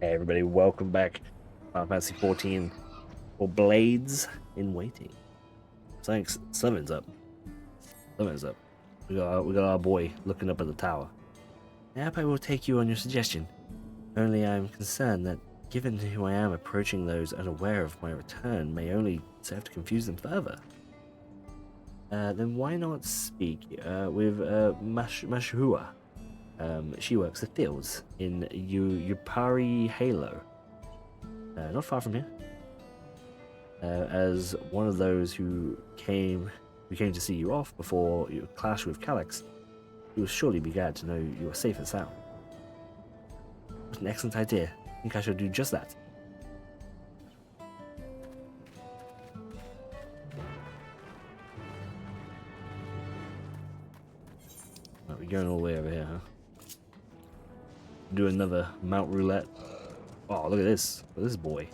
Hey everybody, welcome back. Final Fantasy 14 for Blades in Waiting. Thanks. Summon's up. Summon's up. We got our boy looking up at the tower. Perhaps I will take you on your suggestion. Only I am concerned that, given who I am, approaching those unaware of my return may only serve to confuse them further. Then why not speak with Mashua? She works the fields in Yupari Halo. Not far from here. As one of those who came to see you off before your clash with Calyx, you will surely be glad to know you are safe and sound. What an excellent idea. I think I shall do just that. Right, we're going all the way over here, huh? Do another Mount Roulette. Oh, look at this. Look at this boy.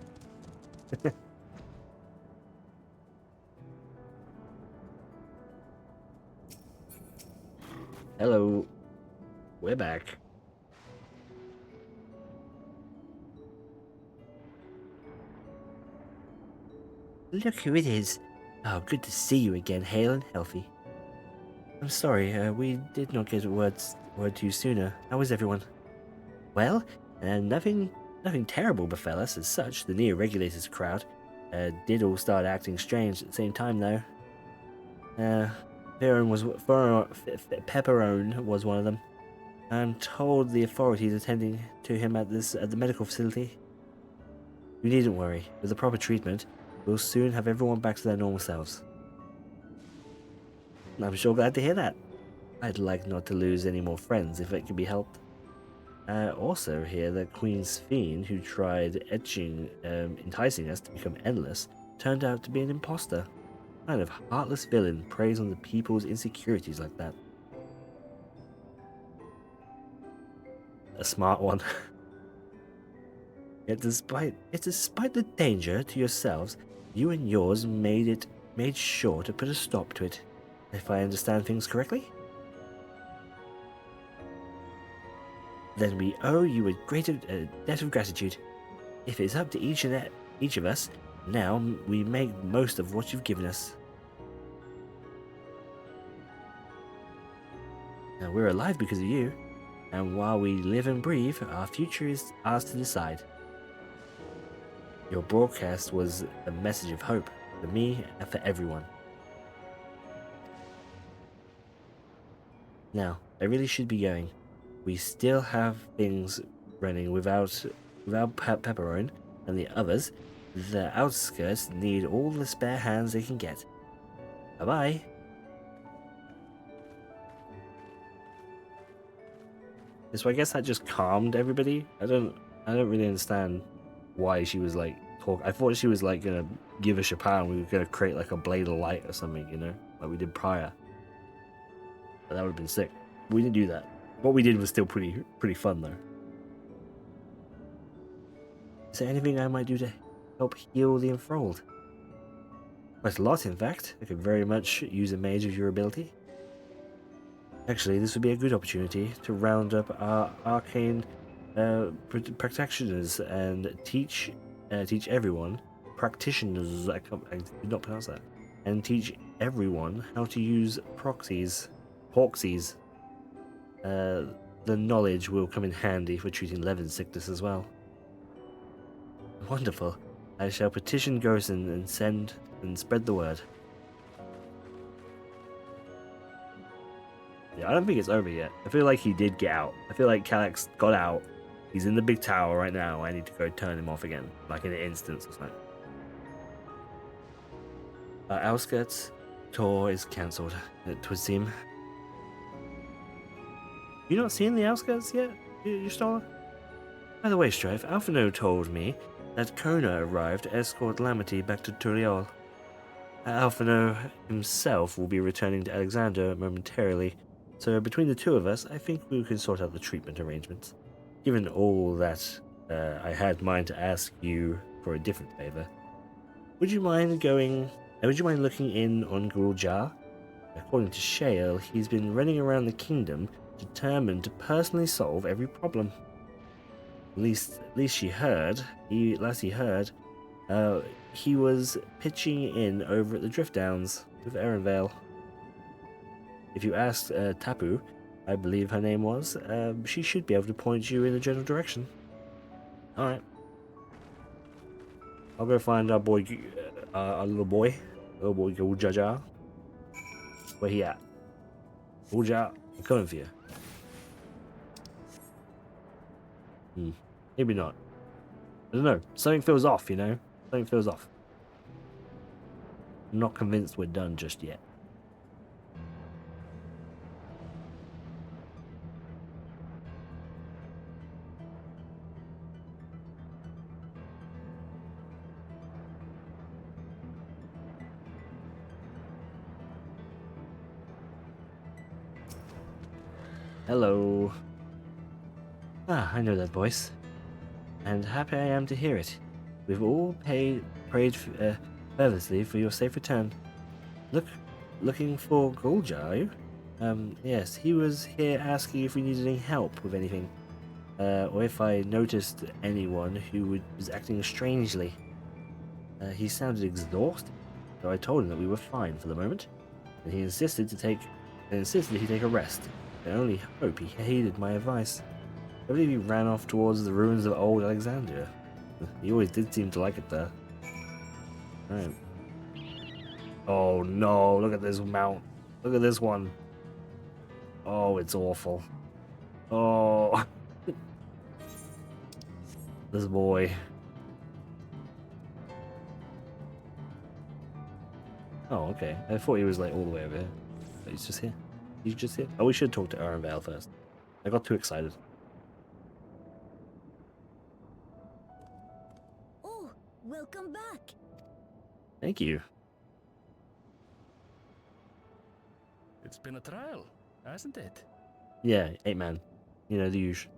Hello. We're back. Look who it is. Oh, good to see you again, hale and healthy. I'm sorry, we did not get word to you sooner. How is everyone? Well, nothing terrible befell us as such. The Neo-Regulators crowd did all start acting strange at the same time, though. Pepperone was one of them. I'm told the authorities attending to him at the medical facility. You needn't worry. With the proper treatment, we'll soon have everyone back to their normal selves. I'm sure glad to hear that. I'd like not to lose any more friends if it can be helped. Also hear that Queen's Fiend, who tried enticing us to become endless, turned out to be an imposter. Kind of heartless villain preys on the people's insecurities like that. A smart one. Yet despite the danger to yourselves, you and yours made sure to put a stop to it, if I understand things correctly. Then we owe you a great debt of gratitude. If it's up to each of us, now we make most of what you've given us. Now we're alive because of you, and while we live and breathe, our future is ours to decide. Your broadcast was a message of hope for me and for everyone. Now, I really should be going. We still have things running without Pepperone and the others. The outskirts need all the spare hands they can get. Bye-bye. So I guess that just calmed everybody. I don't really understand why she was like talk. I thought she was like gonna give us a power and we were gonna create like a blade of light or something, you know, like we did prior. But that would have been sick. We didn't do that. What we did was still pretty fun though. Is there anything I might do to help heal the enthralled? Quite a lot, in fact. I could very much use a mage of your ability. Actually, this would be a good opportunity to round up our arcane practitioners and teach everyone practitioners. I did not pronounce that. And teach everyone how to use proxies. The knowledge will come in handy for treating Levin's sickness as well. Wonderful. I shall petition Garrison and spread the word. Yeah, I don't think it's over yet. I feel like he did get out. I feel like Calyx got out. He's in the big tower right now. I need to go turn him off again, like in an instance or something. Outskirts tour is cancelled, it would seem. You not seen the outskirts yet? You still? By the way, Strife, Alphino told me that Kona arrived to escort Lamity back to Turiel. Alphino himself will be returning to Alexander momentarily, so between the two of us, I think we can sort out the treatment arrangements. Given all that, I had mind to ask you for a different favor. Would you mind looking in on Guljar? According to Shale, he's been running around the kingdom determined to personally solve every problem. At least she heard. Last he heard, he was pitching in over at the Drift Downs with Erenvale. If you asked Tapu, I believe her name was, she should be able to point you in the general direction. Alright. I'll go find our boy, our little boy Jaja. Where he at? Jaja, I'm coming for you. Maybe not. I don't know. Something feels off, you know? Something feels off. I'm not convinced we're done just yet. Hello. Ah, I know that voice. And happy I am to hear it. We've all prayed fervently for your safe return. Looking for Golja, are you? Yes, he was here asking if we needed any help with anything. Or if I noticed anyone who was acting strangely. He sounded exhausted, so I told him that we were fine for the moment, and he insisted he take a rest. I only hope he heeded my advice. I believe he ran off towards the ruins of old Alexandria. He always did seem to like it there. Right. Oh no, look at this mount. Look at this one. Oh, it's awful. Oh. This boy. Oh, okay. I thought he was like all the way over here. But he's just here. He's just here. Oh, we should talk to Erenvale first. I got too excited. Oh, welcome back. Thank you. It's been a trial, hasn't it? Yeah, 8-man. You know, the usual.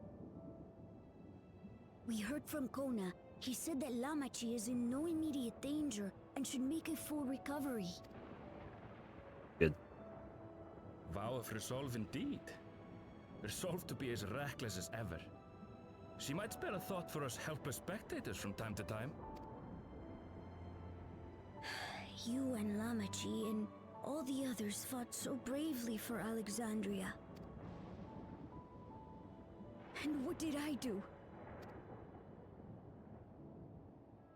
We heard from Kona. He said that Lamachi is in no immediate danger and should make a full recovery. Good. Vow of resolve indeed. Resolve to be as reckless as ever. She might spare a thought for us helpless spectators from time to time. You and Lamachi and all the others fought so bravely for Alexandria. And what did I do?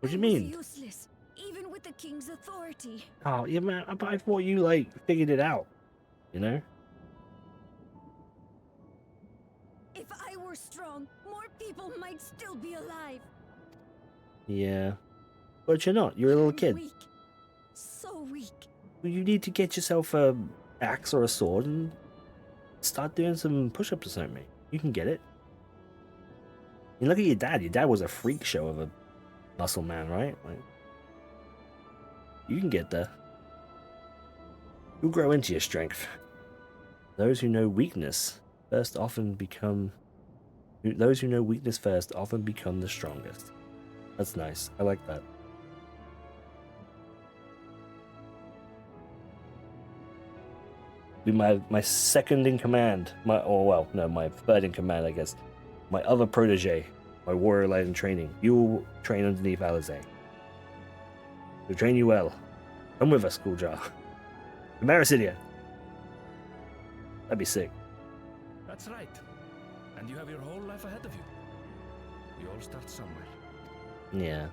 What do you I was mean? useless, even with the king's authority. Oh, yeah, man. But I thought you, like, figured it out. You know? If I were strong, more people might still be alive. Yeah. But you're not. You're a little I'm kid. weak. So weak. You need to get yourself a axe or a sword and start doing some push-ups or something. You can get it. You look at your dad. Your dad was a freak show of a muscle man, right? Like, you can get there. You'll grow into your strength. Those who know weakness first often become the strongest. That's nice. I like that. Be my second in command. My third in command, I guess. My other protege, my warrior lad in training. You will train underneath Alizé. We'll train you well. Come with us, Guljar. To Marasidia. That'd be sick. That's right. And you have your whole life ahead of you. We all start somewhere. Yeah.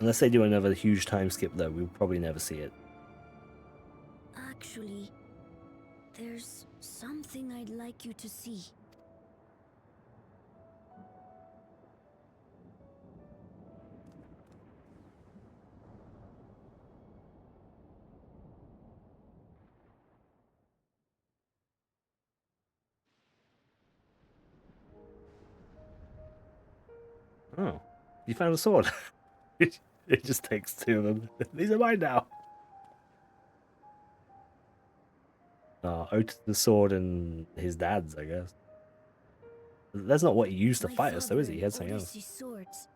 Unless they do another huge time skip, though, we'll probably never see it. Actually, there's something I'd like you to see. Oh. You found a sword. It just takes two of them. These are mine now. Oh, Otis the sword and his dad's, I guess. That's not what he used to My fight us, though, is he? father He had and something else. Odyssey's swords.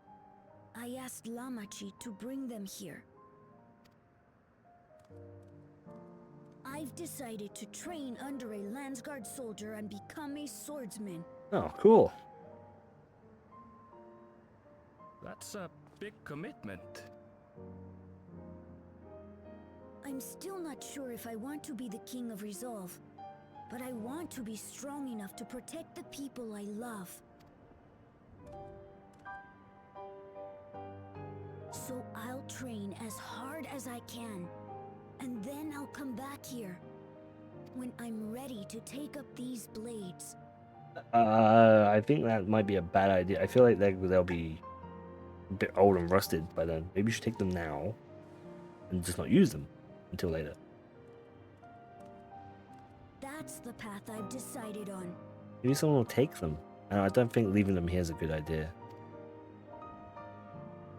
I asked Lamachi to bring them here. I've decided to train under a Landsguard soldier and become a swordsman. Oh, cool. That's a big commitment. I'm still not sure if I want to be the king of Resolve, but I want to be strong enough to protect the people I love. So I'll train as hard as I can, and then I'll come back here when I'm ready to take up these blades. I think that might be a bad idea. I feel like they'll be a bit old and rusted by then. Maybe you should take them now and just not use them until later. That's the path I've decided on. Maybe someone will take them. I don't think leaving them here is a good idea.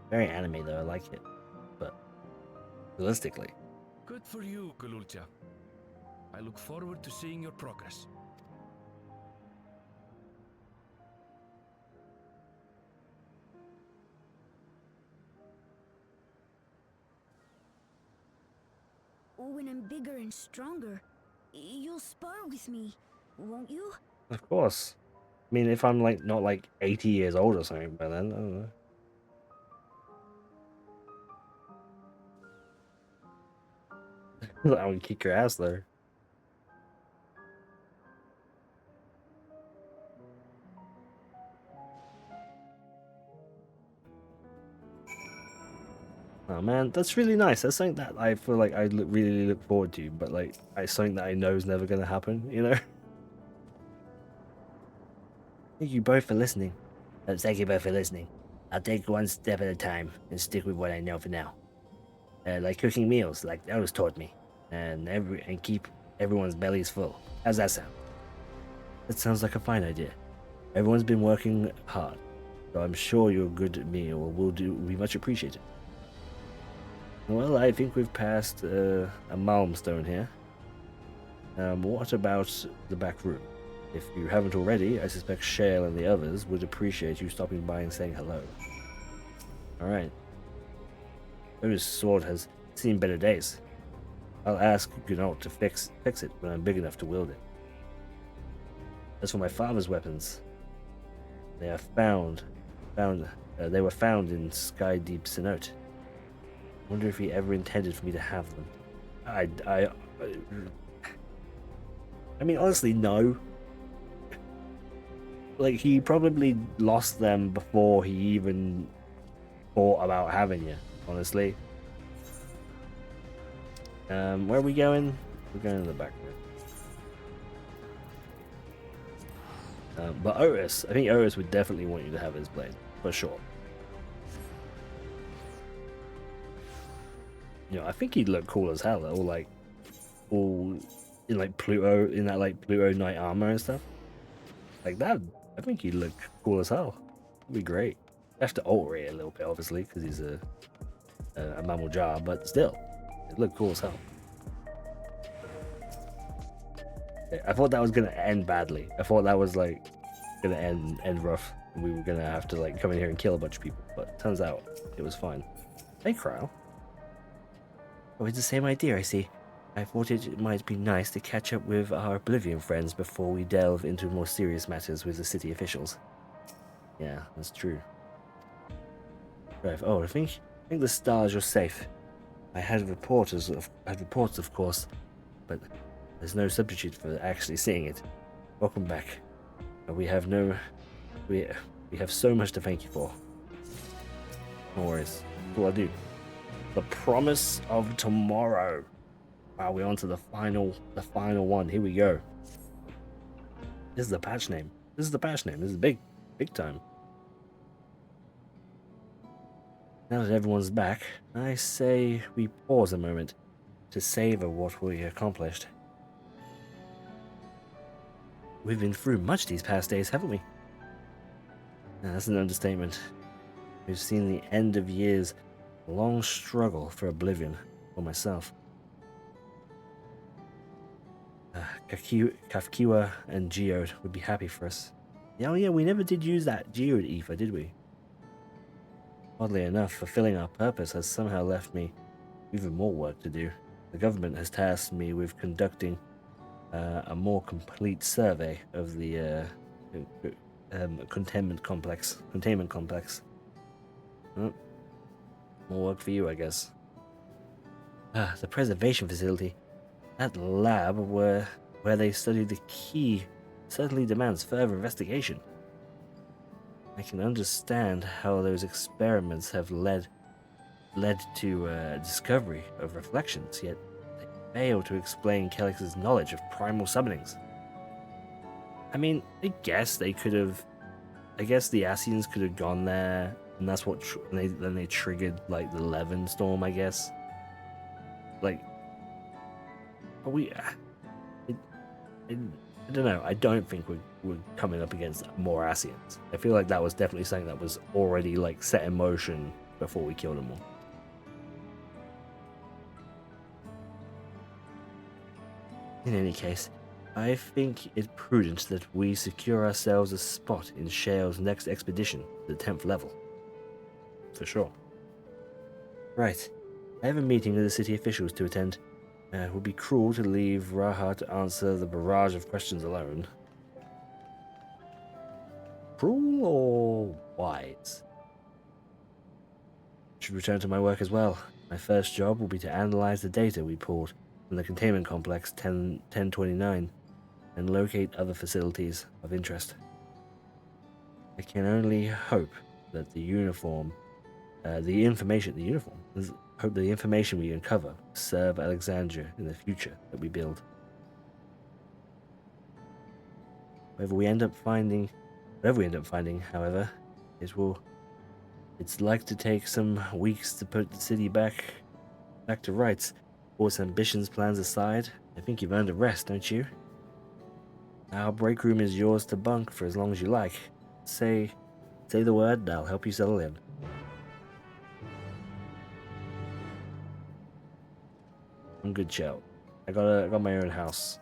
Very anime though, I like it. But realistically. Good for you, Gululcha. I look forward to seeing your progress. When I'm bigger and stronger, you'll spar with me, won't you? Of course. I mean, if I'm like not like 80 years old or something by then, I don't know. I would kick your ass though. Oh man, that's really nice. That's something that I feel like I really look forward to, but like it's something that I know is never gonna happen, you know? Thank you both for listening. Thank you both for listening. I'll take one step at a time and stick with what I know for now. Like cooking meals, like the elders taught me, and keep everyone's bellies full. How's that sound? That sounds like a fine idea. Everyone's been working hard, so I'm sure your good meal will be much appreciated. Well, I think we've passed a milestone here. What about the back room? If you haven't already, I suspect Shale and the others would appreciate you stopping by and saying hello. Alright. Whose sword has seen better days. I'll ask Gunnar to fix it when I'm big enough to wield it. As for my father's weapons, they are they were found in Sky Deep Cenote. I wonder if he ever intended for me to have them. I mean, honestly, no. Like, he probably lost them before he even thought about having you, honestly. Where are we going? We're going to the back room. But Otis, I think Otis would definitely want you to have his blade, for sure. You know, I think he'd look cool as hell, all in like Pluto, in that like Pluto knight armor and stuff. Like that, I think he'd look cool as hell. It'd be great. Have to alter it a little bit, obviously, because he's a mammal jar, but still, it'd look cool as hell. I thought that was gonna end badly. I thought that was like gonna end rough, and we were gonna have to like come in here and kill a bunch of people. But turns out it was fine. Hey, Crow. Oh, it's the same idea, I see. I thought it might be nice to catch up with our Oblivion friends before we delve into more serious matters with the city officials. Yeah, that's true. Strife. Oh, I think the stars are safe. I had reports, of course, but there's no substitute for actually seeing it. Welcome back. We have so much to thank you for. No worries. That's all I do. The promise of tomorrow. Wow, we're on to the final one. Here we go. This is the patch name. This is big time. Now that everyone's back, I say we pause a moment to savor what we accomplished. We've been through much these past days, haven't we? Now, that's an understatement. We've seen the end of years' long struggle for Oblivion for myself. Kafkiwa and Geode would be happy for us. Oh yeah, we never did use that Geode ether, did we? Oddly enough, fulfilling our purpose has somehow left me even more work to do. The government has tasked me with conducting a more complete survey of the Containment complex. Oh, more work for you, I guess. Ah, the preservation facility. That lab where they study the key certainly demands further investigation. I can understand how those experiments have led to discovery of reflections, yet they fail to explain Kelix's knowledge of primal summonings. I mean, I guess they could have. I guess the Asians could have gone there, and that's what then they triggered like the Levin storm. I guess. Like, but I don't know. I don't think we're coming up against more Asians. I feel like that was definitely something that was already like set in motion before we killed them all. In any case, I think it prudent that we secure ourselves a spot in Shale's next expedition to the 10th level. For sure. Right. I have a meeting with the city officials to attend. It would be cruel to leave Raha to answer the barrage of questions alone. Cruel or wise? I should return to my work as well. My first job will be to analyze the data we pulled from the containment complex 1029 and locate other facilities of interest. I can only hope that the information we uncover serve Alexandria in the future that we build. Whatever we end up finding, however, it's like to take some weeks to put the city back to rights. All its ambitions, plans aside, I think you've earned a rest, don't you? Our break room is yours to bunk for as long as you like. Say the word, and I'll help you settle in. I'm good, Chow. I got my own house.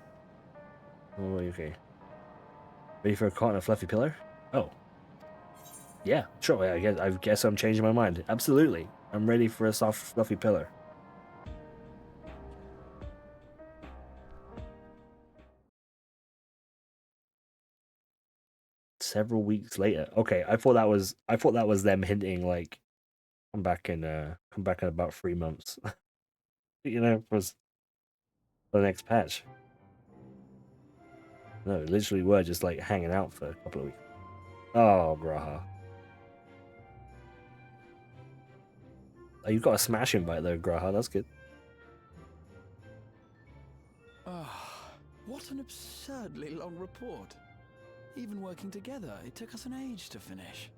Oh, okay. Ready for a cot and a fluffy pillow? Oh. Yeah, sure. I guess I'm changing my mind. Absolutely. I'm ready for a soft, fluffy pillow. Several weeks later. Okay, I thought that was them hinting like come back in about 3 months. You know, for the next patch. No, literally we're just like hanging out for a couple of weeks. Oh, Graha. Oh, you got a smash invite though, Graha. That's good. What an absurdly long report. Even working together, it took us an age to finish.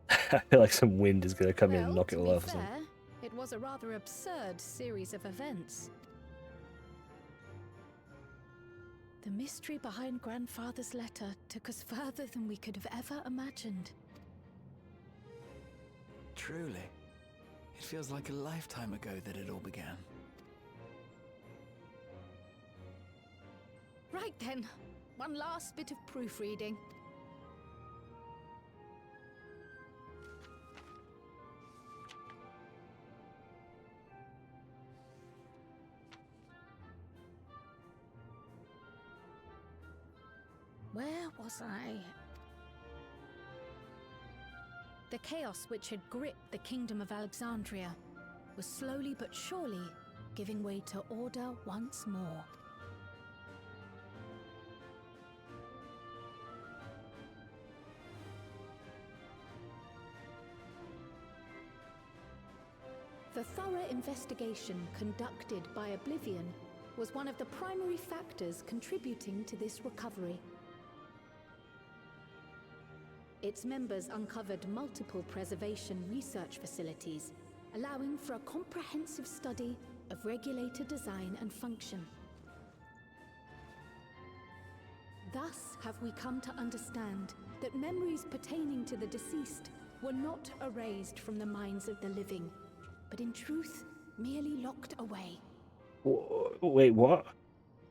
I feel like some wind is going to come in and knock it all off. To be fair, it was a rather absurd series of events. The mystery behind Grandfather's letter took us further than we could have ever imagined. Truly. It feels like a lifetime ago that it all began. Right then, one last bit of proofreading. Where was I? The chaos which had gripped the kingdom of Alexandria was slowly but surely giving way to order once more. The thorough investigation conducted by Oblivion was one of the primary factors contributing to this recovery. Its members uncovered multiple preservation research facilities, allowing for a comprehensive study of regulator design and function. Thus have we come to understand that memories pertaining to the deceased were not erased from the minds of the living, but in truth, merely locked away. Wait, what?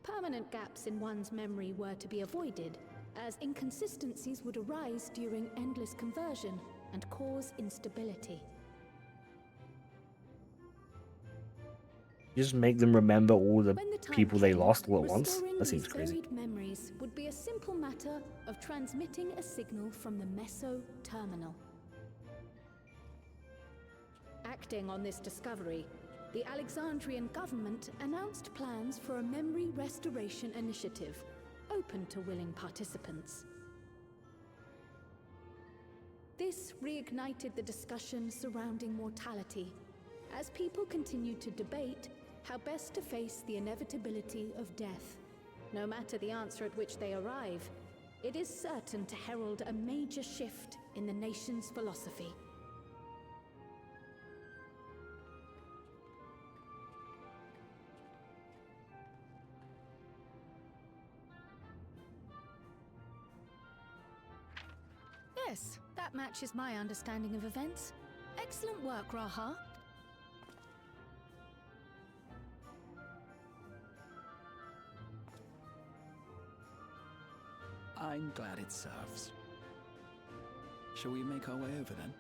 Permanent gaps in one's memory were to be avoided, as inconsistencies would arise during endless conversion and cause instability. just make them remember all the When the time people they came, lost all at once? restoring That seems these crazy. buried memories would be a simple matter of transmitting a signal from the Meso terminal. Acting on this discovery, the Alexandrian government announced plans for a memory restoration initiative, open to willing participants. This reignited the discussion surrounding mortality, as people continued to debate how best to face the inevitability of death. No matter the answer at which they arrive, it is certain to herald a major shift in the nation's philosophy. Yes, that matches my understanding of events. Excellent work, Raha. I'm glad it serves. Shall we make our way over then?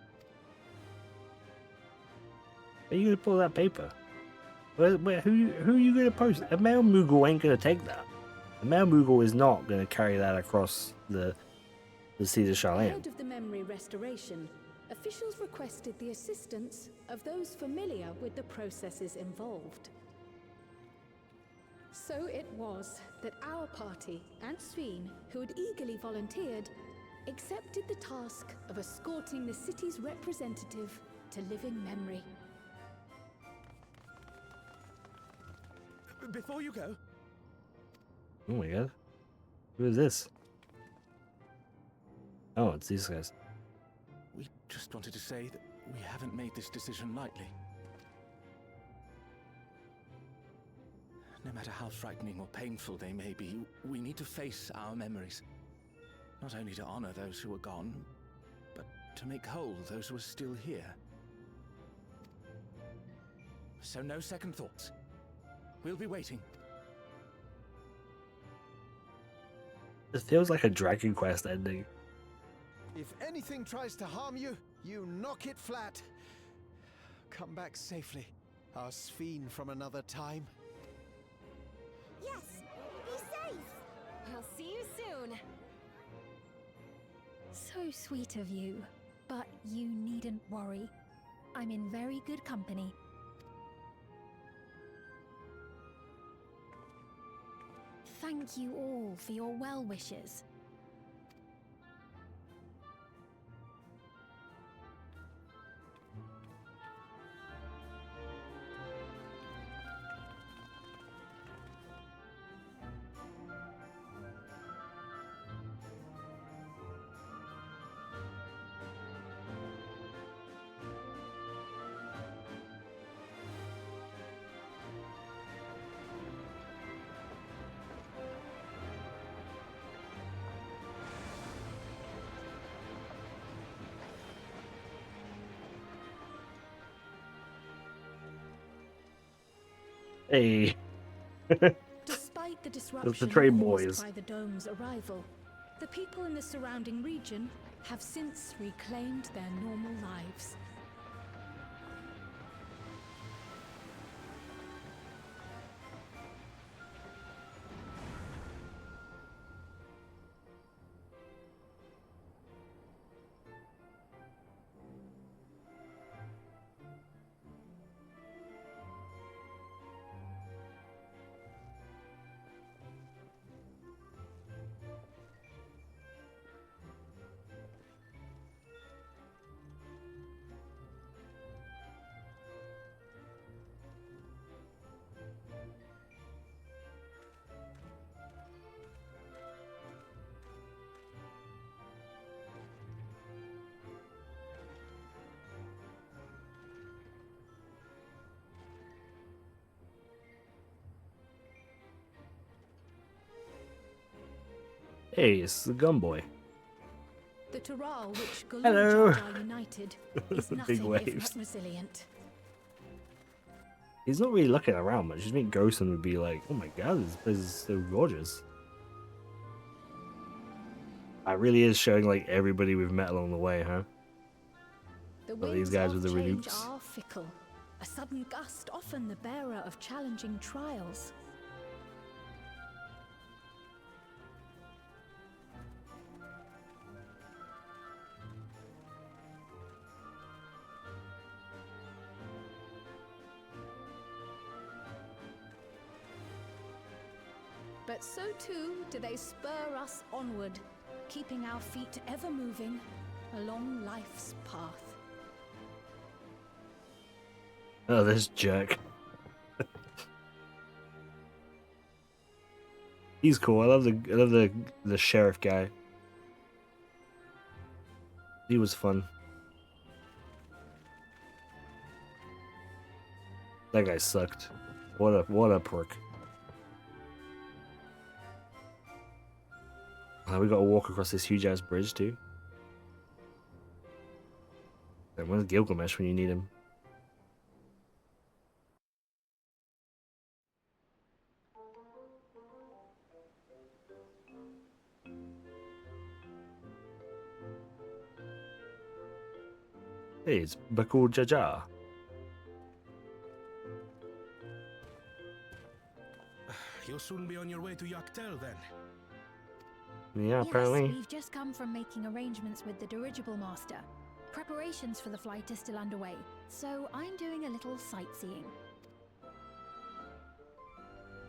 Are you gonna pull that paper? Who are you gonna post? A male Moogle ain't gonna take that. A male Moogle is not gonna carry that across the Cedar Charlene. Ahead of the memory restoration, officials requested the assistance of those familiar with the processes involved. So it was that our party and Sveen, who had eagerly volunteered, accepted the task of escorting the city's representative to living memory. Before you go, Oh my god. Who is this? Oh, it's these guys. we just wanted to say that we haven't made this decision lightly. No matter how frightening or painful they may be, we need to face our memories. Not only to honor those who are gone, but to make whole those who are still here. So no second thoughts. We'll be waiting. It feels like a Dragon Quest ending. If anything tries to harm you, you knock it flat. Come back safely, our Sphene from another time. Yes! Be safe! I'll see you soon! So sweet of you, but you needn't worry. I'm in very good company. Thank you all for your well wishes. Hey. Despite the disruption the trade caused boys. by the dome's arrival, the people in the surrounding region have since reclaimed their normal lives. Hey, it's the gun boy. The Tural, which Hello. Galunjaj are united, is Big nothing if waves. not resilient. He's not really looking around much. You think Ghostin would be like, oh my god, this place is so gorgeous. It really is showing like everybody we've met along the way, huh? The Well, these winds guys of with the change Renukes. are fickle, A sudden gust, often the bearer of challenging trials. But so too do they spur us onward, keeping our feet ever moving along life's path. Oh, this jerk. He's cool. I love the sheriff guy. He was fun. That guy sucked. What a prick. We gotta walk across this huge ass bridge too. And where's Gilgamesh when you need him? Hey, it's Bakul Jaja. You'll soon be on your way to Yaktel then. Yeah, apparently. Yes, we've just come from making arrangements with the dirigible master. Preparations for the flight is still underway, so I'm doing a little sightseeing.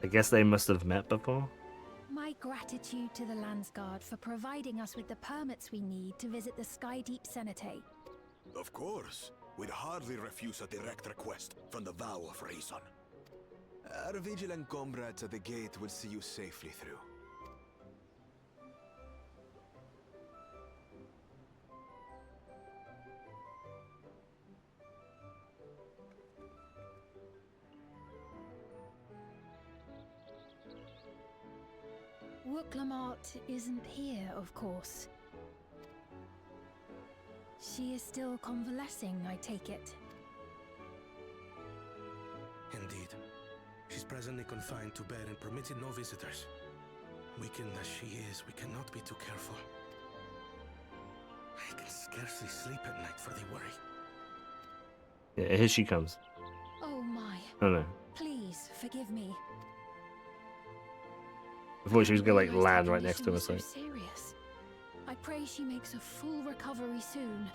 I guess they must have met before. My gratitude to the Landsguard for providing us with the permits we need to visit the Skydeep Cenote. Of course. We'd hardly refuse a direct request from the Vow of Reason. Our vigilant comrades at the gate will see you safely through. Wooklamart isn't here, of course. She is still convalescing, I take it. Indeed. She's presently confined to bed and permitted no visitors. Weakened as she is, we cannot be too careful. I can scarcely sleep at night for the worry. Yeah, here she comes. Oh my. Oh no. Please, forgive me. I thought she was gonna like Realised her land right next to condition us. was so serious. I pray she makes a full recovery soon.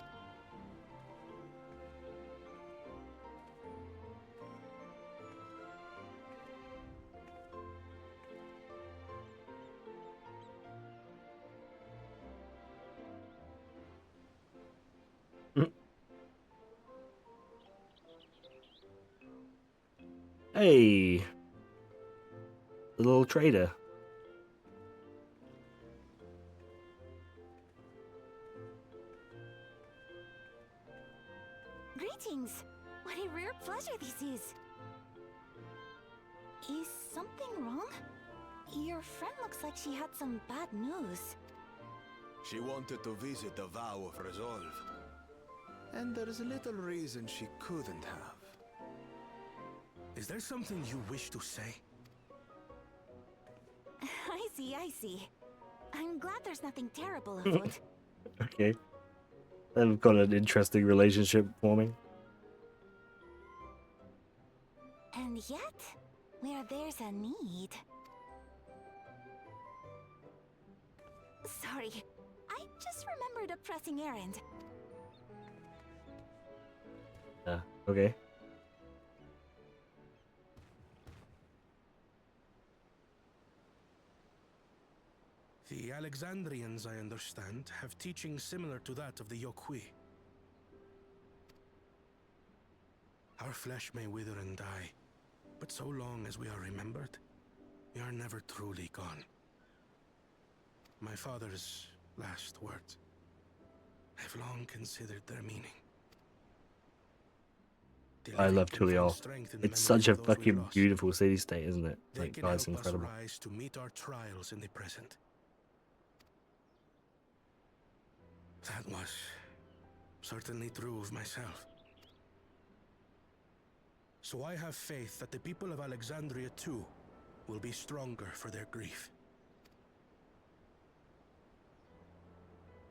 Hey, the little trader. Greetings! What a rare pleasure this is. Is something wrong? Your friend looks like she had some bad news. She wanted to visit the Vow of Resolve. And there's little reason she couldn't have. Is there something you wish to say? I see. I'm glad there's nothing terrible afoot. Okay. They've got an interesting relationship forming. And yet, where there's a need... Sorry, I just remembered a pressing errand. Okay. The Alexandrians, I understand, have teaching similar to that of the Yokui. Our flesh may wither and die, but so long as we are remembered, we are never truly gone. My father's last words. I've long considered their meaning. I love Tulial. It's such a fucking beautiful city-state, isn't it? They Like, can God, it's help us incredible. rise to meet our trials in the present. That was certainly true of myself. So I have faith that the people of Alexandria too will be stronger for their grief.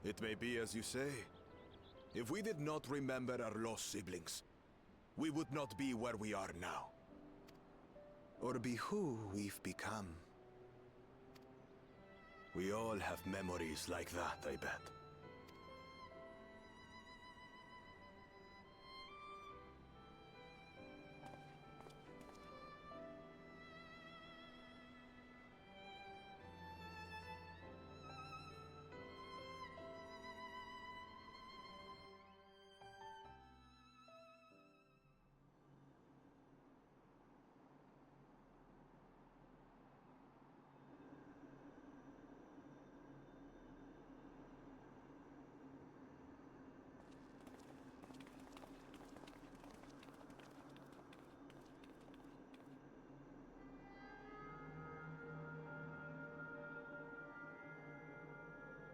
It may be as you say. If we did not remember our lost siblings, we would not be where we are now. Or be who we've become. We all have memories like that, I bet.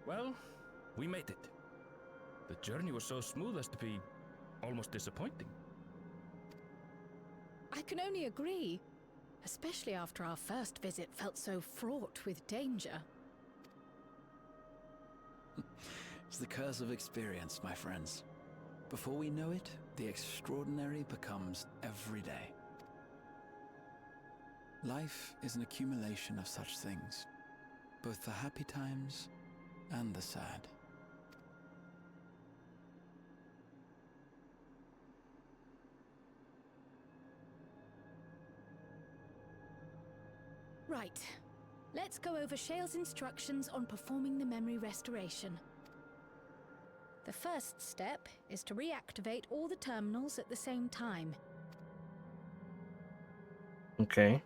Well, we made it. The journey was so smooth as to be almost disappointing. I can only agree, especially after our first visit felt so fraught with danger. It's the curse of experience, my friends. Before we know it, the extraordinary becomes every day. Life is an accumulation of such things, both the happy times and the sad. Right. Let's go over Shale's instructions on performing the memory restoration. The first step is to reactivate all the terminals at the same time. Okay.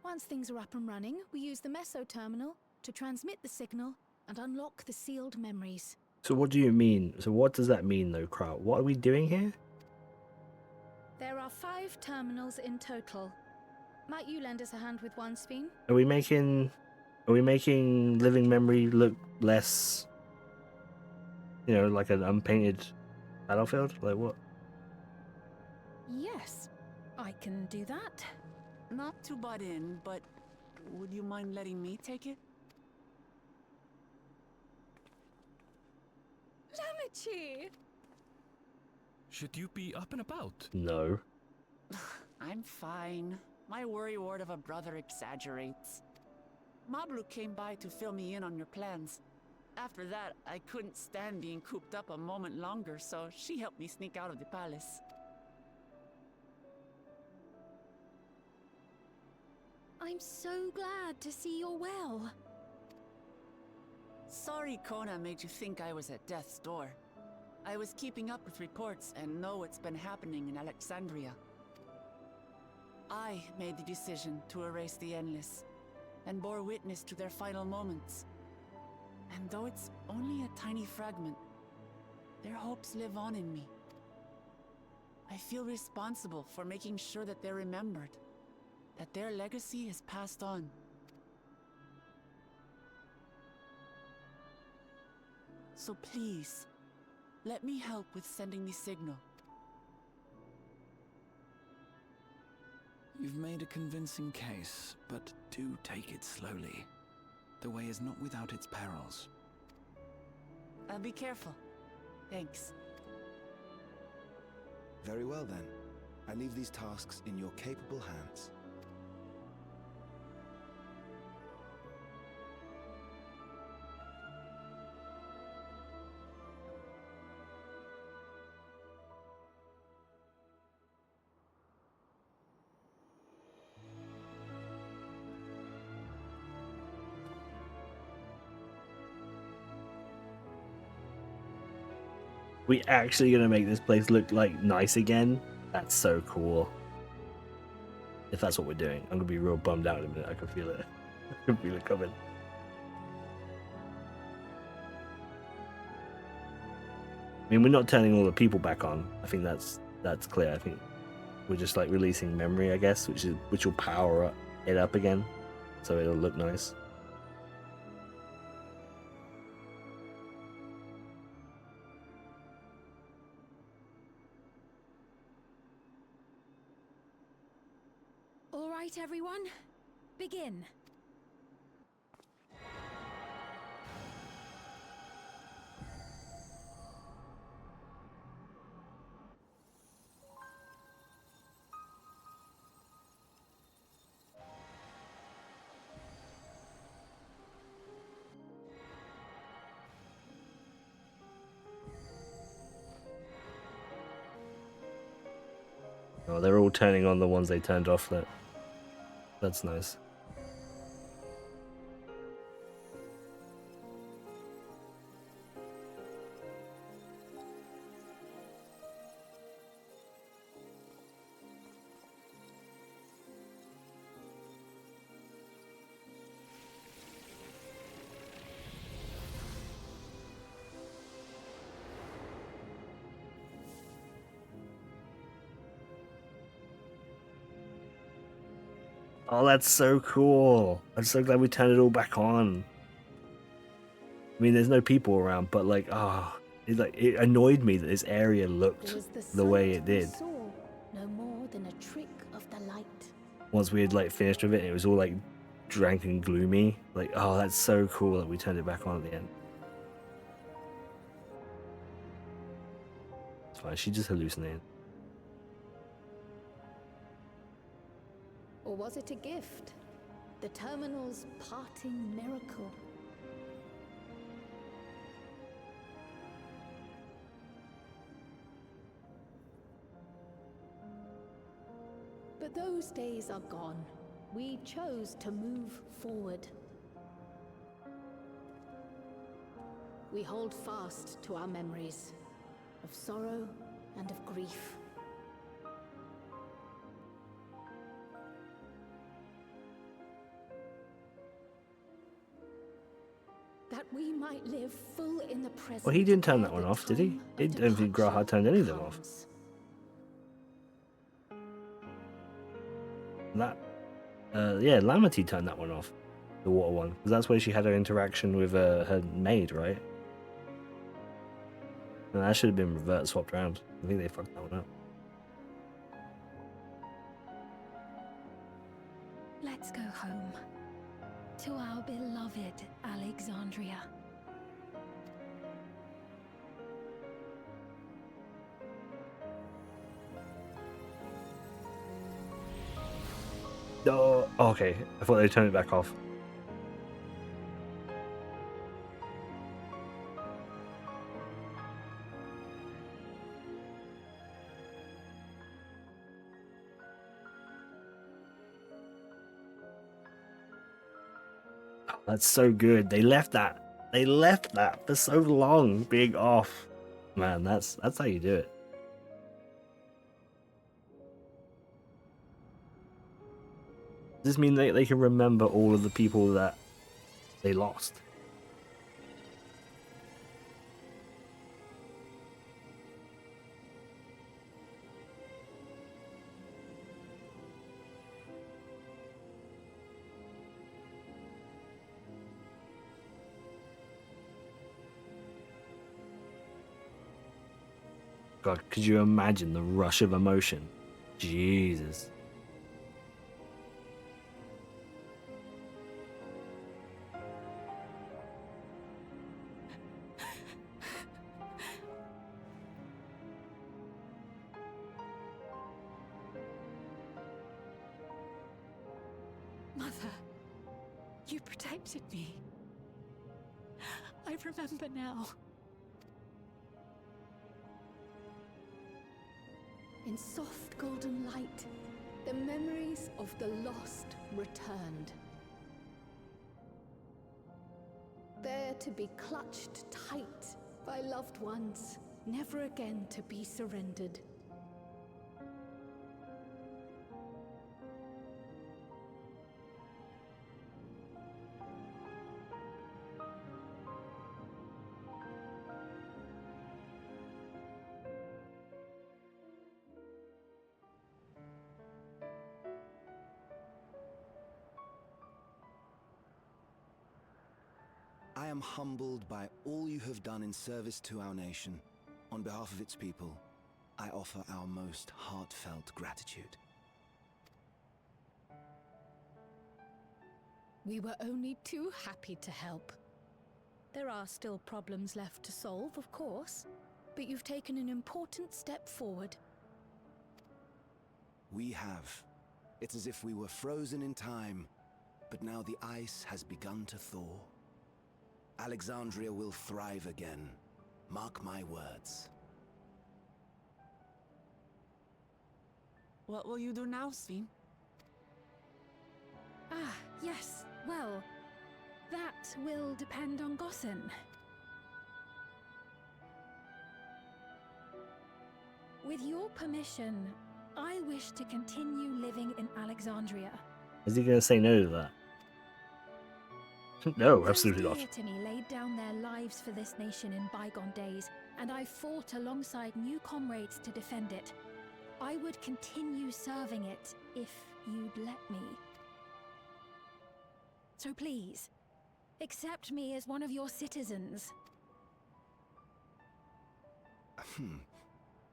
Once things are up and running, we use the meso terminal to transmit the signal and unlock the sealed memories. So what do you mean? So what does that mean though, Kraut? What are we doing here? There are 5 terminals in total. Might you lend us a hand with one, Sveen? Are we making living memory look less, you know, like an unpainted battlefield? Like what? Yes, I can do that. Not to butt in, but would you mind letting me take it? Lamichi! Should you be up and about? No. I'm fine. My worrywart of a brother exaggerates. Mablu came by to fill me in on your plans. After that, I couldn't stand being cooped up a moment longer, so she helped me sneak out of the palace. I'm so glad to see you're well. Sorry Kona made you think I was at death's door. I was keeping up with reports and know what's been happening in Alexandria. I made the decision to erase the Endless, and bore witness to their final moments. And though it's only a tiny fragment, their hopes live on in me. I feel responsible for making sure that they're remembered, that their legacy is passed on. So please, let me help with sending the signal. You've made a convincing case, but do take it slowly. The way is not without its perils. I'll be careful. Thanks. Very well then. I leave these tasks in your capable hands. We actually gonna make this place look like nice again? That's so cool. If that's what we're doing, I'm gonna be real bummed out in a minute. I can feel it. I can feel it coming. I mean, we're not turning all the people back on. I think that's clear. I think we're just like releasing memory, I guess, which will power it up again, so it'll look nice. All right, everyone, begin. Oh, they're all turning on the ones they turned off. That's nice. Oh, that's so cool. I'm so glad we turned it all back on. I mean, there's no people around, but like, it annoyed me that this area looked the way it did. No more than a trick of the light. Once we had like finished with it, it was all like drank and gloomy. Like, oh, that's so cool that we turned it back on at the end. It's fine, she just hallucinated. Or was it a gift? The terminal's parting miracle. But those days are gone. We chose to move forward. We hold fast to our memories of sorrow and of grief. That we might live full in the present. Well, he didn't turn that one off, did he? I don't think Graha turned any of them off. Yeah, Lamity turned that one off, the water one, because that's where she had her interaction with her maid, right? And that should have been swapped around. I think they fucked that one up. Let's go home. To our beloved Alexandria. Oh, okay. I thought they turned it back off. Oh, that's so good. They left that. They left that for so long being off. Man, that's how you do it. Does this mean they can remember all of the people that they lost? God, could you imagine the rush of emotion? Jesus. Mother, you protected me. I remember now. In soft golden light, the memories of the lost returned. There to be clutched tight by loved ones, never again to be surrendered. I am humbled by all you have done in service to our nation. On behalf of its people, I offer our most heartfelt gratitude. We were only too happy to help. There are still problems left to solve, of course, but you've taken an important step forward. We have. It's as if we were frozen in time, but now the ice has begun to thaw. Alexandria will thrive again. Mark my words. What will you do now, Sven? Ah, yes. Well, that will depend on Gossen. With your permission, I wish to continue living in Alexandria. Is he gonna say no to that? No, absolutely Those not. dear to me laid down their lives for this nation in bygone days, and I fought alongside new comrades to defend it. I would continue serving it if you'd let me. So please, accept me as one of your citizens.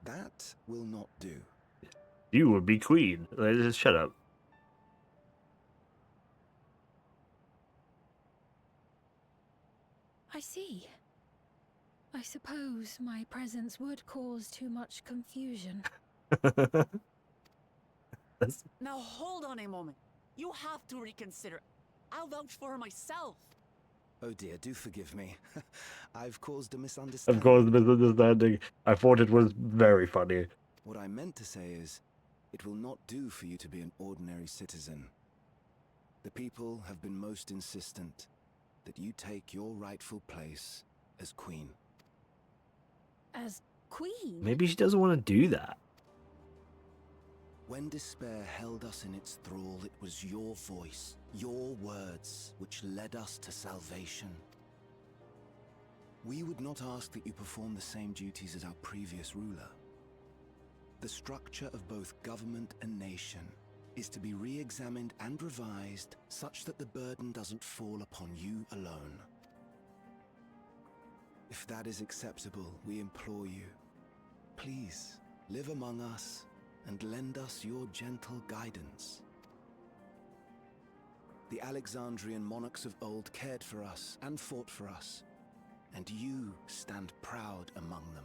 That will not do. You would be queen. Just shut up. I see. I suppose my presence would cause too much confusion. Now hold on a moment. You have to reconsider. I'll vouch for her myself. Oh dear, do forgive me. I've caused a misunderstanding. Of course, misunderstanding. I thought it was very funny. What I meant to say is, it will not do for you to be an ordinary citizen. The people have been most insistent that you take your rightful place as queen. As queen? Maybe she doesn't want to do that. When despair held us in its thrall, it was your voice, your words, which led us to salvation. We would not ask that you perform the same duties as our previous ruler. The structure of both government and nation is to be re-examined and revised such that the burden doesn't fall upon you alone. If that is acceptable, we implore you, please live among us and lend us your gentle guidance. The Alexandrian monarchs of old cared for us and fought for us, and you stand proud among them.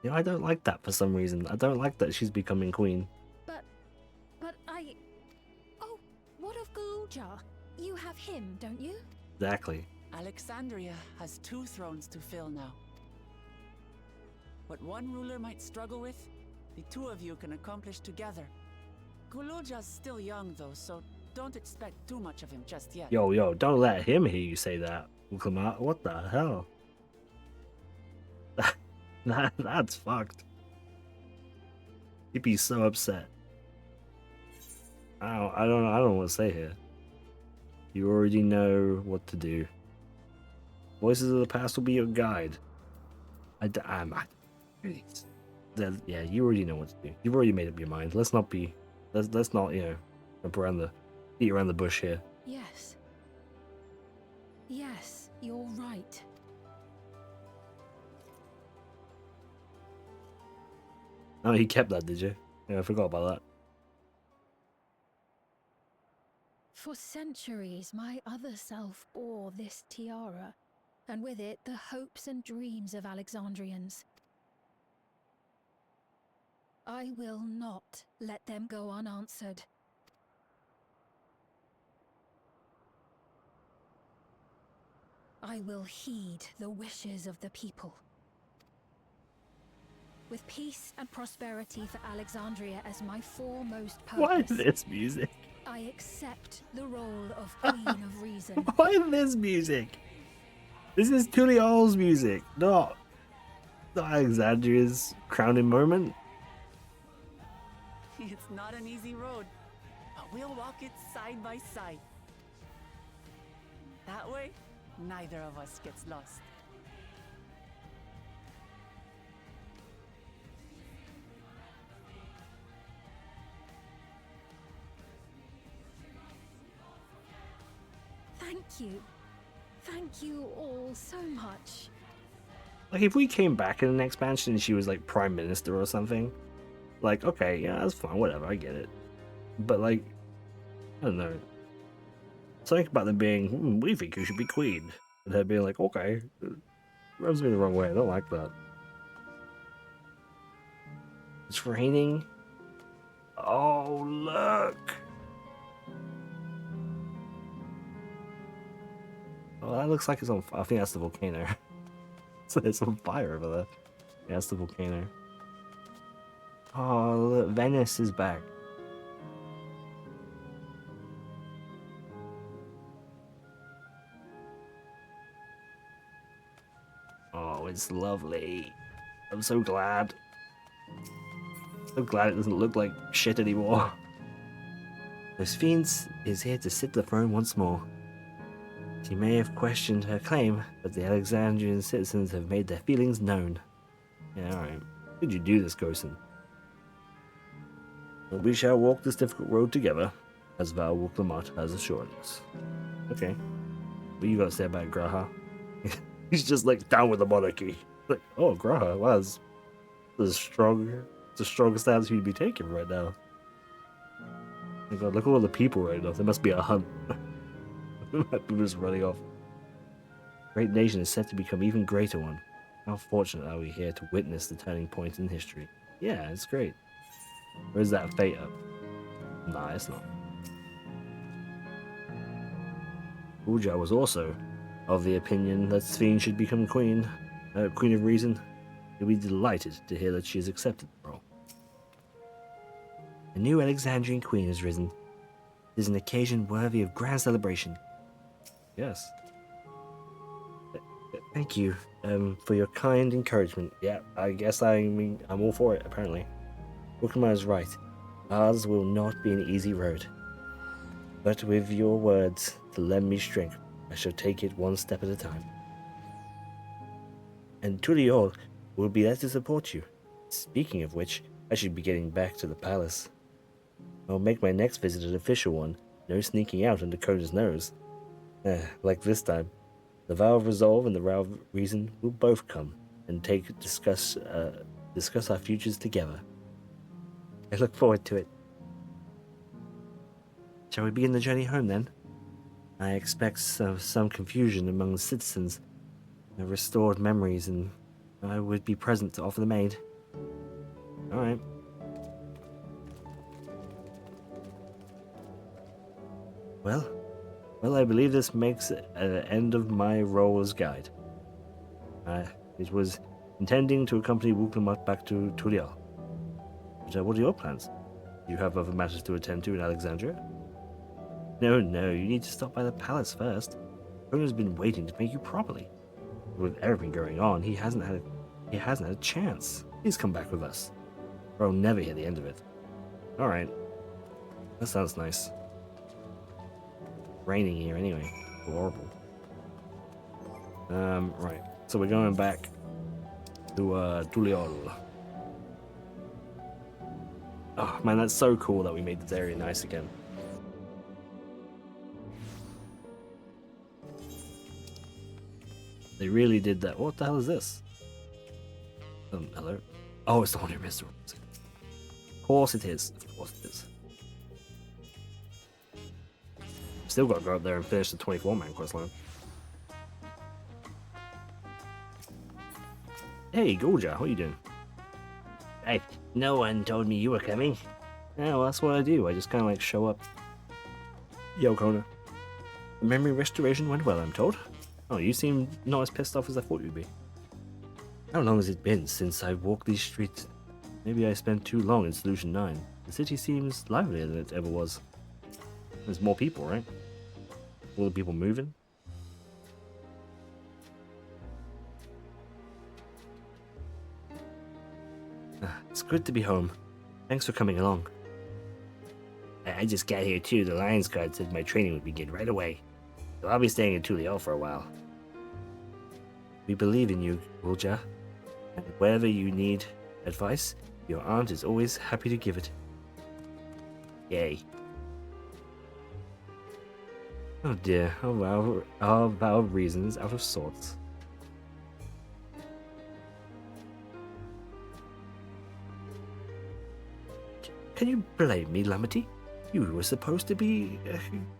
You know, I don't like that for some reason. I don't like that she's becoming queen. But I... Oh, what of Galuja? You have him, don't you? Exactly. Alexandria has 2 thrones to fill now. What one ruler might struggle with, the 2 of you can accomplish together. Guluja's still young though, so don't expect too much of him just yet. Yo, don't let him hear you say that. What the hell? That's fucked. He'd be so upset. I don't know what to say here. You already know what to do. Voices of the past will be your guide. Yeah, you already know what to do. You've already made up your mind. Let's not, you know, beat around the bush here. Yes. Yes, you're right. Oh, he kept that, did you? Yeah, I forgot about that. For centuries, my other self bore this tiara, and with it the hopes and dreams of Alexandrians. I will not let them go unanswered. I will heed the wishes of the people. With peace and prosperity for Alexandria as my foremost purpose. Why this music? I accept the role of Queen of Reason. Why this music? This is Tulial's music, not Alexandria's crowning moment. It's not an easy road, but we'll walk it side by side. That way, neither of us gets lost. Thank you. Thank you all so much. Like, if we came back in an expansion and she was like prime minister or something, like, okay, yeah, that's fine, whatever, I get it. But like, I don't know. Something about them being, we think you should be queen. And her being like, okay, rubs me the wrong way, I don't like that. It's raining. Oh, look. Oh, that looks like it's on fire. I think that's the volcano. So there's some fire over there. Yeah, that's the volcano. Oh, look, Venice is back. Oh, it's lovely. I'm so glad. So glad it doesn't look like shit anymore. Josephine is here to sit the throne once more. She may have questioned her claim, but the Alexandrian citizens have made their feelings known. Yeah, alright. Could you do this, Gosen? Well, we shall walk this difficult road together, as Val Wuklamot has assured us. Okay. What you got to say about Graha? He's just like, down with the monarchy. Like, oh, Graha, wow, it's the strongest stance you'd be taking right now. Oh my god, look at all the people right now. There must be a hunt. People just running off. Great nation is set to become even greater one. How fortunate are we here to witness the turning point in history? Yeah, it's great. Where's that fate up? Nah, it's not. Uja was also of the opinion that Sphene should become queen of reason. You'll be delighted to hear that she has accepted the role. A new Alexandrian queen has risen. It is an occasion worthy of grand celebration. Yes. Thank you for your kind encouragement. Yeah, I guess I'm all for it, apparently. Wukama is right. Ours will not be an easy road. But with your words to lend me strength, I shall take it one step at a time. And Tuliol will be there to support you. Speaking of which, I should be getting back to the palace. I'll make my next visit an official one. No sneaking out under Kona's nose. Like this time. The vow of resolve and the vow of reason will both come and discuss our futures together. I look forward to it. Shall we begin the journey home then? I expect some confusion among the citizens, restored memories, and I would be present to offer them aid. Alright. Well, I believe this makes an end of my role as guide. It was intending to accompany Wuklamot back to Tulial. But what are your plans? Do you have other matters to attend to in Alexandria? No, you need to stop by the palace first. Kona's been waiting to make you properly. With everything going on, he hasn't had a chance. Please come back with us, or I'll never hear the end of it. Alright. That sounds nice. Raining here anyway. Horrible. Right. So we're going back to Tuliol. Oh man, that's so cool that we made this area nice again. They really did that. What the hell is this? Hello? Oh, it's the Haunted Restaurant. Of course it is. Of course it is. Still got to go up there and finish the 24-man questline. Hey, Golja, what are you doing? No one told me you were coming. Yeah, well, that's what I do. I just kind of like show up. Yo, Kona. The memory restoration went well, I'm told. Oh, you seem not as pissed off as I thought you'd be. How long has it been since I walked these streets? Maybe I spent too long in Solution 9. The city seems livelier than it ever was. There's more people, right? All the people moving? It's good to be home. Thanks for coming along. I just got here too. The Lions Guard said my training would begin right away. So I'll be staying in Tulial for a while. We believe in you, Ulja. And wherever you need advice, your aunt is always happy to give it. Yay. Oh dear, our vow of reason is out of sorts. Can you blame me, Lamity? You were supposed to be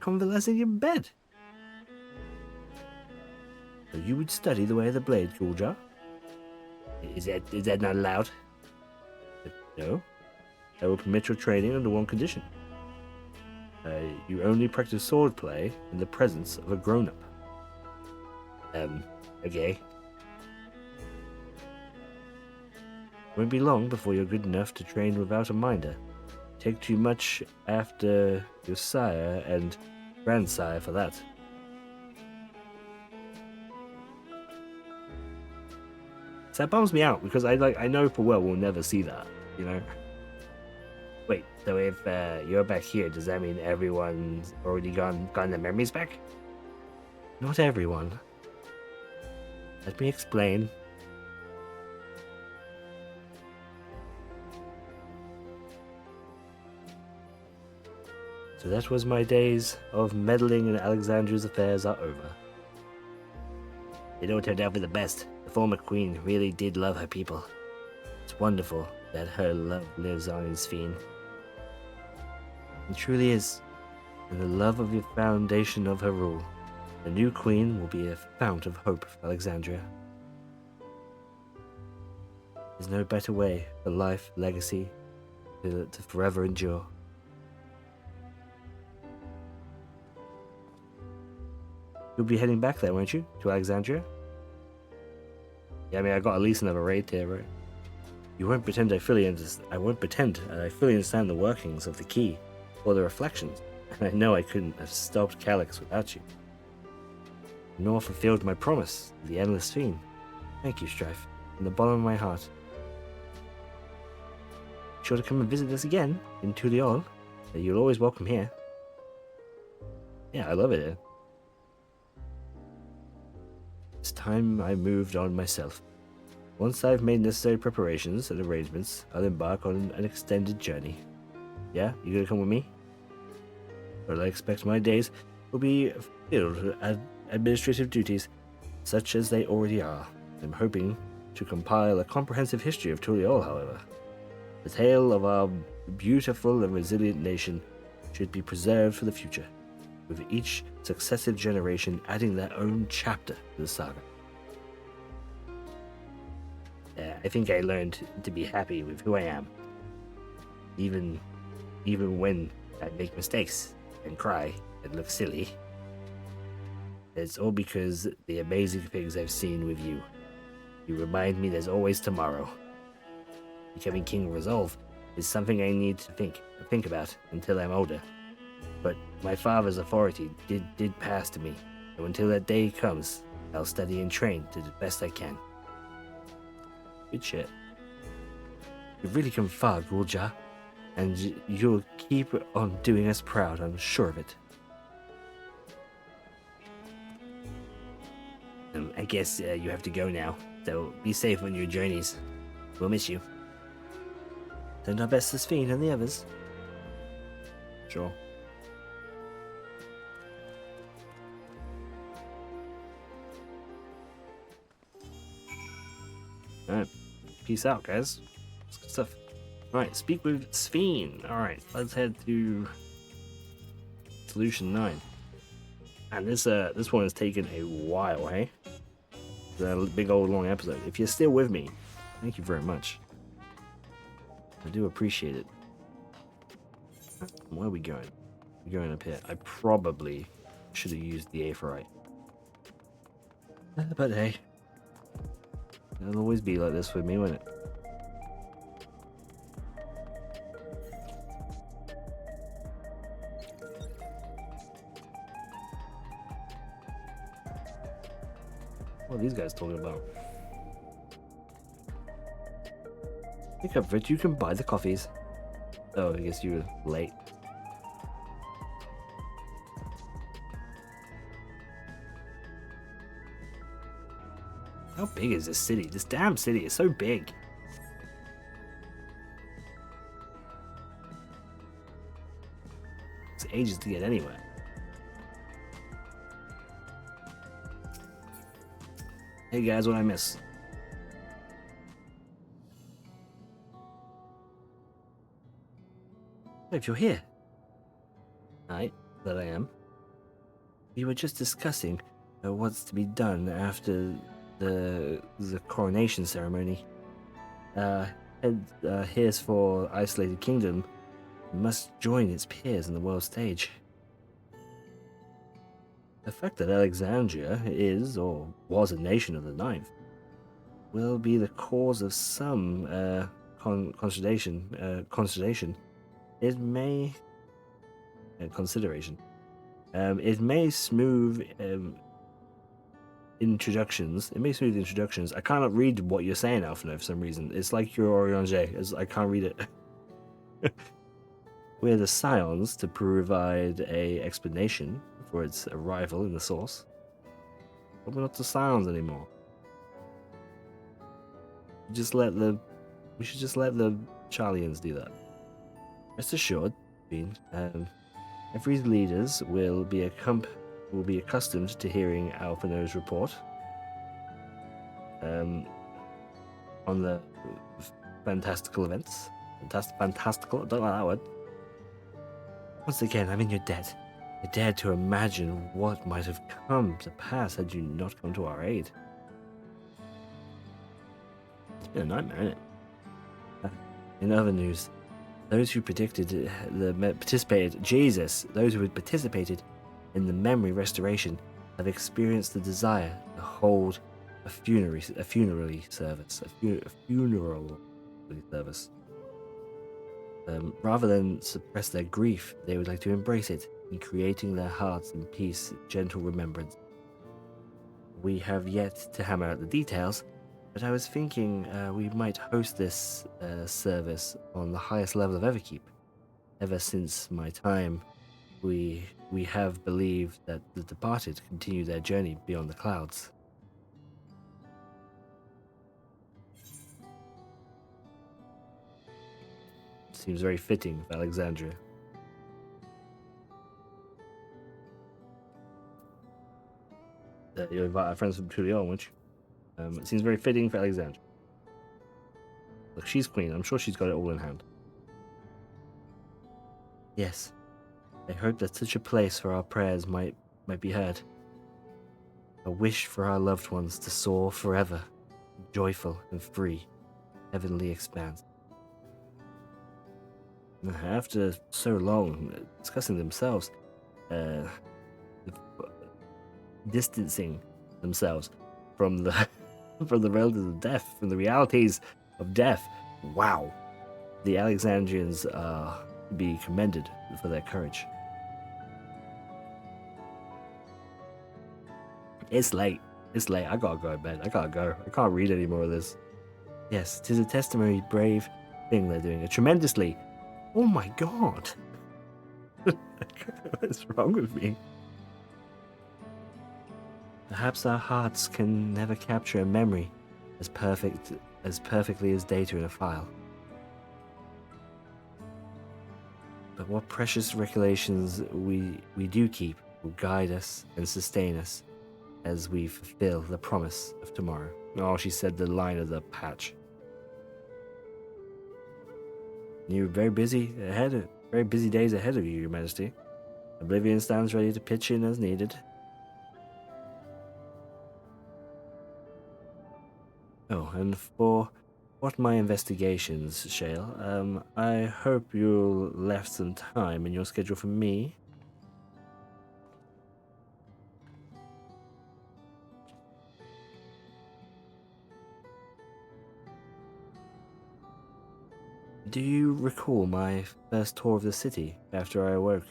convalescing in bed. So you would study the way of the blade, Guljar? Is that not allowed? No. I will permit your training under one condition. You only practice swordplay in the presence of a grown-up. Okay. Won't be long before you're good enough to train without a minder. Take too much after your sire and grandsire for that. So that bums me out because I know full well we'll never see that, you know. Wait, so if you're back here, does that mean everyone's already gotten their memories back? Not everyone. Let me explain. So that was my days of meddling in Alexandra's affairs are over. It all turned out for the best. The former queen really did love her people. It's wonderful that her love lives on in Sphene. It truly is. And the love of the foundation of her rule. The new queen will be a fount of hope for Alexandria. There's no better way for life, legacy, to forever endure. You'll be heading back there, won't you? To Alexandria? Yeah, I mean, I got at least another raid here, right? You won't pretend I won't pretend I fully understand the workings of the key or the reflections. And I know I couldn't have stopped Calyx without you. Nor fulfilled my promise to the Endless Fiend. Thank you, Strife, from the bottom of my heart. Be sure to come and visit us again in Tuliol. You're always welcome here. Yeah, I love it here. It's time I moved on myself. Once I've made necessary preparations and arrangements, I'll embark on an extended journey. Yeah, you gonna come with me? But I expect my days will be filled with administrative duties, such as they already are. I'm hoping to compile a comprehensive history of Tuliol, however. The tale of our beautiful and resilient nation should be preserved for the future, with each successive generation adding their own chapter to the saga. I think I learned to be happy with who I am, even when I make mistakes and cry and look silly. It's all because the amazing things I've seen with you. You remind me there's always tomorrow. Becoming King of Resolve is something I need to think about until I'm older. But my father's authority did pass to me, so until that day comes, I'll study and train to the best I can. Good shit. You've really come far, Gulja, and you'll keep on doing us proud, I'm sure of it. I guess you have to go now, so be safe on your journeys. We'll miss you. Send our best to Sphene and the others. Sure. Alright, peace out, guys. That's good stuff. Alright, speak with Sphene. Alright, let's head to Solution 9. And this one has taken a while, hey? It's a big old long episode. If you're still with me, thank you very much. I do appreciate it. Where are we going? We're going up here. I probably should have used the Aephorite. But hey. It'll always be like this with me, won't it? What are these guys talking about? Pick up, Rich. You can buy the coffees. Oh, I guess you were late. How big is this city? This damn city is so big. It's ages to get anywhere. Hey guys, what I miss? If you're here. Right, that I am. We were just discussing what's to be done after the coronation ceremony. Here's for Isolated Kingdom must join its peers in the world stage. The fact that Alexandria is, or was, a nation of the Ninth will be the cause of some consternation. It may consideration. It may smooth introductions. It makes smooth introductions. I cannot read what you're saying, Alphino, for some reason. It's like you're Oriange. I can't read it. We're the Scions to provide a explanation for its arrival in the source. But we're not the Scions anymore. We should just let the Charlians do that. Rest assured, Bean, every leaders will be accustomed to hearing Alphino's report on the fantastical events. Fantastical, I don't like that word. Once again, I'm in your debt. I dared to imagine what might have come to pass had you not come to our aid. It's been a nightmare, isn't it? In other news, those who participated in the memory restoration have experienced the desire to hold a funeral service. Rather than suppress their grief, they would like to embrace it in creating their hearts in peace, gentle remembrance. We have yet to hammer out the details, but I was thinking we might host this service on the highest level of Everkeep. Ever since my time, we have believed that the departed continue their journey beyond the clouds. Seems very fitting for Alexandria. You'll invite our friends from Toulion, won't you? It seems very fitting for Alexandria. Look, she's queen. I'm sure she's got it all in hand. Yes. I hope that such a place for our prayers might be heard. A wish for our loved ones to soar forever, joyful and free, heavenly expanse. After so long discussing themselves, distancing themselves from the from the relatives of death, from the realities of death, wow, the Alexandrians are to be commended for their courage. It's late. I gotta go to bed. I gotta go. I can't read any more of this. Yes, 'tis a testimony, brave thing they're doing. A tremendously. Oh my god. What's wrong with me? Perhaps our hearts can never capture a memory as perfectly as data in a file. But what precious recollections we do keep will guide us and sustain us as we fulfill the promise of tomorrow. Oh, she said the line of the patch. You're very busy days ahead of you, Your Majesty. Oblivion stands ready to pitch in as needed. Oh, and for what my investigations, Shale, I hope you'll left some time in your schedule for me. Do you recall my first tour of the city after I awoke?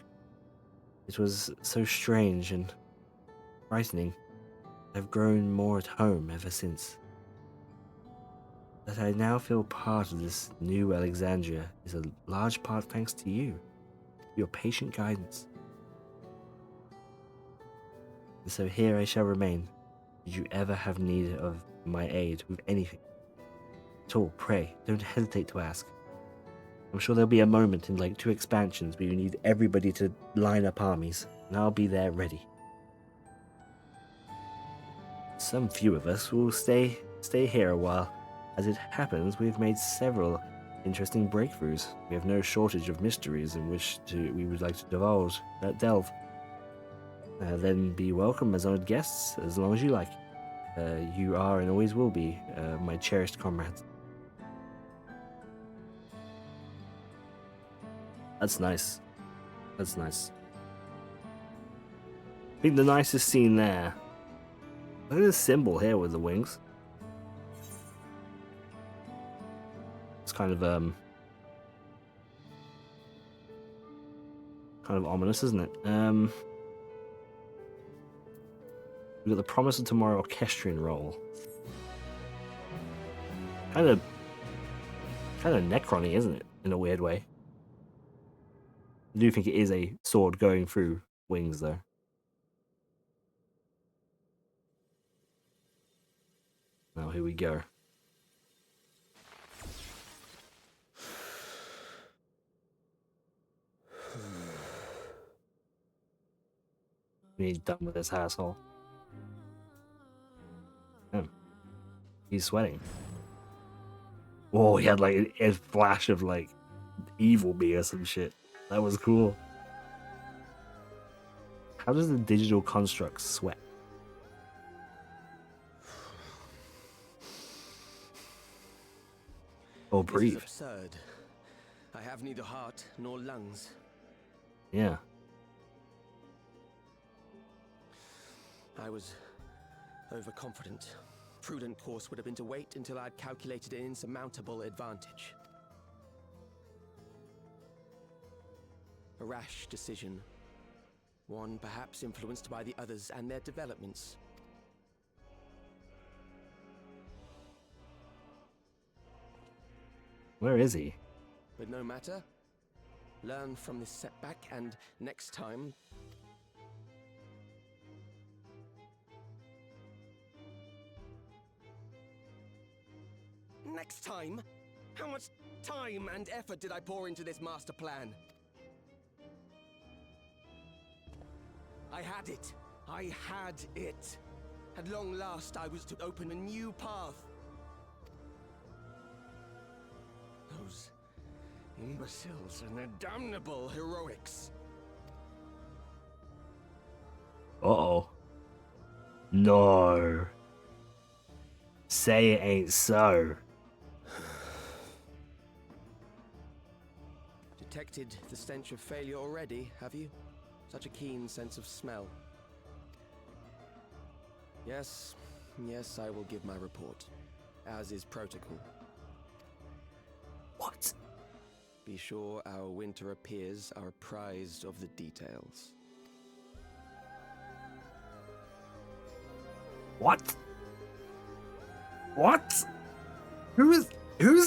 It was so strange and frightening. I've grown more at home ever since. That I now feel part of this new Alexandria is a large part thanks to you, your patient guidance. And so here I shall remain, should you ever have need of my aid with anything. At all, pray, don't hesitate to ask. I'm sure there'll be a moment in like 2 expansions where you need everybody to line up armies, and I'll be there ready. Some few of us will stay here a while. As it happens, we've made several interesting breakthroughs. We have no shortage of mysteries in which we would like to delve. Then be welcome as honored guests, as long as you like. You are and always will be my cherished comrades. That's nice. That's nice. I think the nicest scene there. Look at this symbol here with the wings. It's kind of ominous, isn't it? We got the Promise of Tomorrow Orchestrion roll. Kind of Necron-y, isn't it? In a weird way. I do think it is a sword going through wings, though. Now here we go. We need done with this asshole. Oh. He's sweating. Oh, he had like a flash of like evil me or some shit. That was cool. How does the digital construct sweat? Oh, breathe. This is absurd. I have neither heart nor lungs. Yeah. I was overconfident. Prudent course would have been to wait until I'd calculated an insurmountable advantage. A rash decision. One perhaps influenced by the others and their developments. Where is he? But no matter. Learn from this setback and next time... Next time? How much time and effort did I pour into this master plan? I had it. I had it. At long last, I was to open a new path. Those imbeciles and their damnable heroics. Uh-oh. No. Say it ain't so. Detected the stench of failure already, have you? Such a keen sense of smell. Yes, I will give my report, as is protocol. What? Be sure our winter peers are apprised of the details. What? What? Who's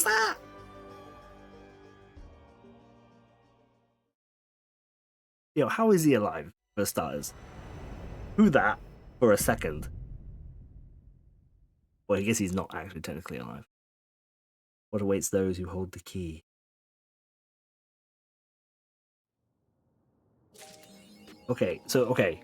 that? Yo, how is he alive, for starters? Who that, for a second? Well, I guess he's not actually technically alive. What awaits those who hold the key? Okay, so, okay.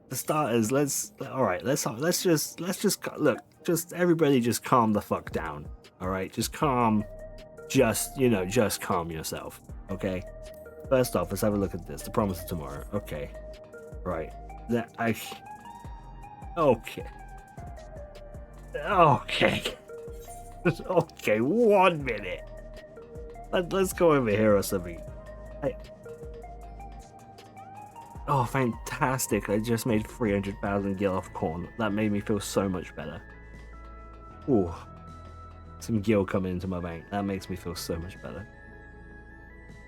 For starters, alright, let's just, look, just, everybody just calm the fuck down, alright? Just calm yourself, okay? First off, let's have a look at this, the Promise of Tomorrow, okay. Right, okay, 1 minute. Let's go over here or something. Oh, fantastic. I just made 300,000 gil off corn. That made me feel so much better. Ooh. Some gil coming into my bank. That makes me feel so much better.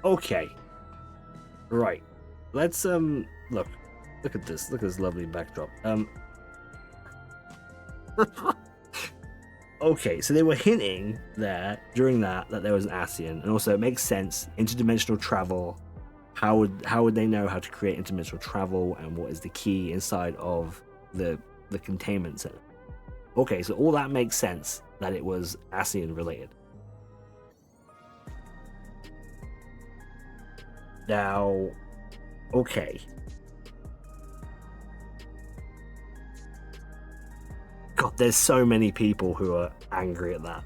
Okay. Right. Let's, look at this. Look at this lovely backdrop. Okay, so they were hinting there, during that there was an Ascian, and also it makes sense, interdimensional travel. How would they know how to create interdimensional travel, and what is the key inside of the containment center? Okay, so all that makes sense that it was Ascian related. Now, okay. God, there's so many people who are angry at that.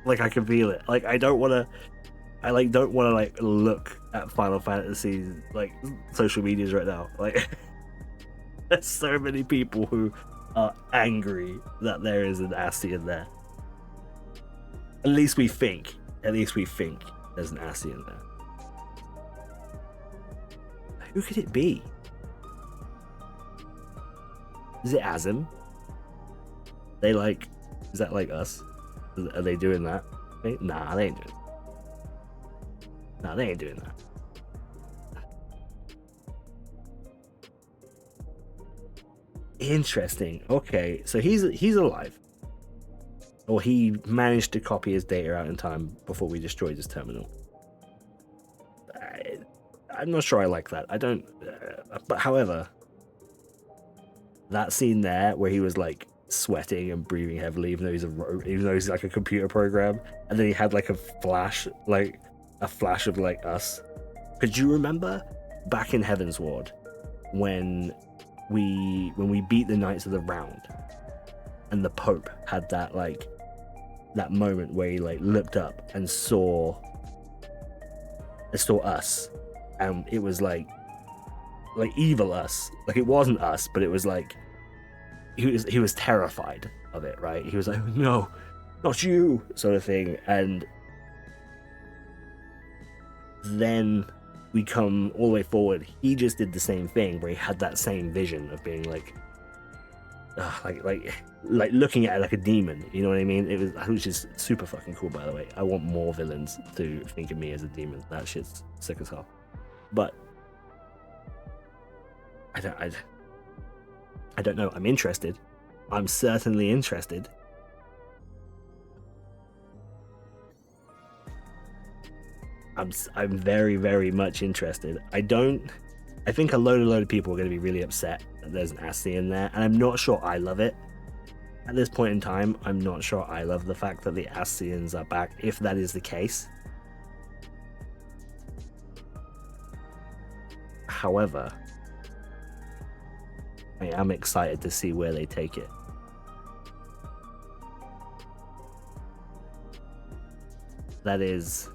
Like, I can feel it. Like, I don't want to look at Final Fantasy like social medias right now. Like, there's so many people who are angry that there is an Ascian there. At least we think there's an Ascian there. Who could it be? Is it Azim? Is that like us? Are they doing that? Nah, they ain't doing that. Interesting. Okay, so he's alive. Or he managed to copy his data out in time before we destroyed his terminal. I'm not sure I like that. I don't... but however, that scene there where he was like sweating and breathing heavily, even though he's like a computer program, and then he had like a flash of like us. Could you remember back in Heaven's Ward when we beat the Knights of the Round and the Pope had that moment where he like looked up and saw us, and it was like evil us. Like it wasn't us, but it was like he was terrified of it, right? He was like, no, not you, sort of thing. And then we come all the way forward. He just did the same thing where he had that same vision of being like looking at it like a demon, you know what I mean? Which is super fucking cool, by the way. I want more villains to think of me as a demon. That shit's sick as hell. But I don't know. I'm interested. I'm certainly interested. I'm very, very much interested. I think a load of people are going to be really upset that there's an Ascian there, and I'm not sure I love it. At this point in time, I'm not sure I love the fact that the Ascians are back, if that is the case. However, I am excited to see where they take it. That is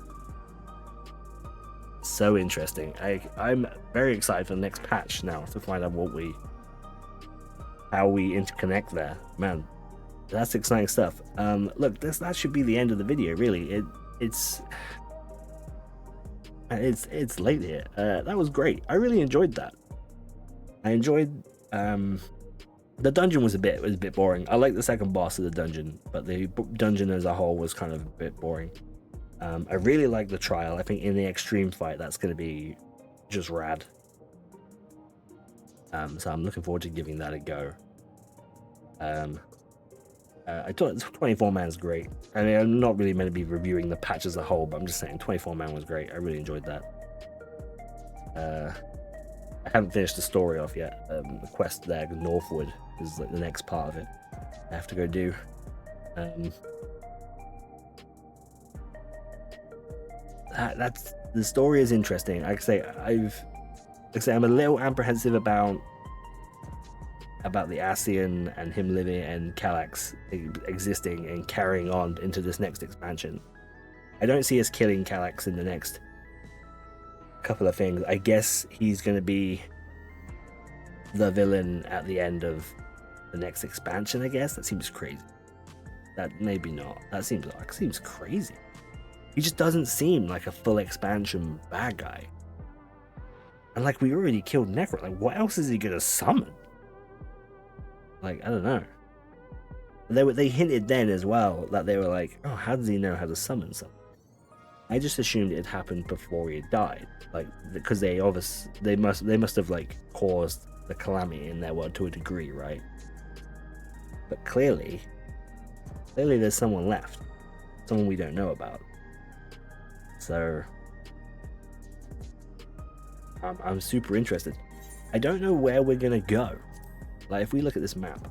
so interesting. I'm very excited for the next patch now to find out how we interconnect there. Man, that's exciting stuff. Look, that should be the end of the video, really. It's late here. That was great. I really enjoyed that. I enjoyed the dungeon was a bit boring. I like the second boss of the dungeon, but the dungeon as a whole was kind of a bit boring. I really like the trial. I think in the extreme fight, that's going to be just rad. So I'm looking forward to giving that a go. I thought 24-man is great. I mean, I'm not really meant to be reviewing the patch as a whole, but I'm just saying 24-man was great. I really enjoyed that. I haven't finished the story off yet. The quest there, Northwood, is like the next part of it I have to go do. That's the story is interesting. Like I say, I'm a little apprehensive about the Ascian and him living and Kallax existing and carrying on into this next expansion. I don't see us killing Kallax in the next couple of things. I guess he's going to be the villain at the end of the next expansion, I guess. That seems crazy. That maybe not. That seems crazy. He just doesn't seem like a full expansion bad guy. And like, we already killed Necro. Like, what else is he gonna summon? Like, I don't know. They hinted then as well that they were like, oh, how does he know how to summon something? I just assumed it had happened before he had died. Like, because they must have like caused the calamity in their world to a degree, right? But clearly there's someone left. Someone we don't know about. So I'm super interested. I don't know where we're gonna go. Like, if we look at this map,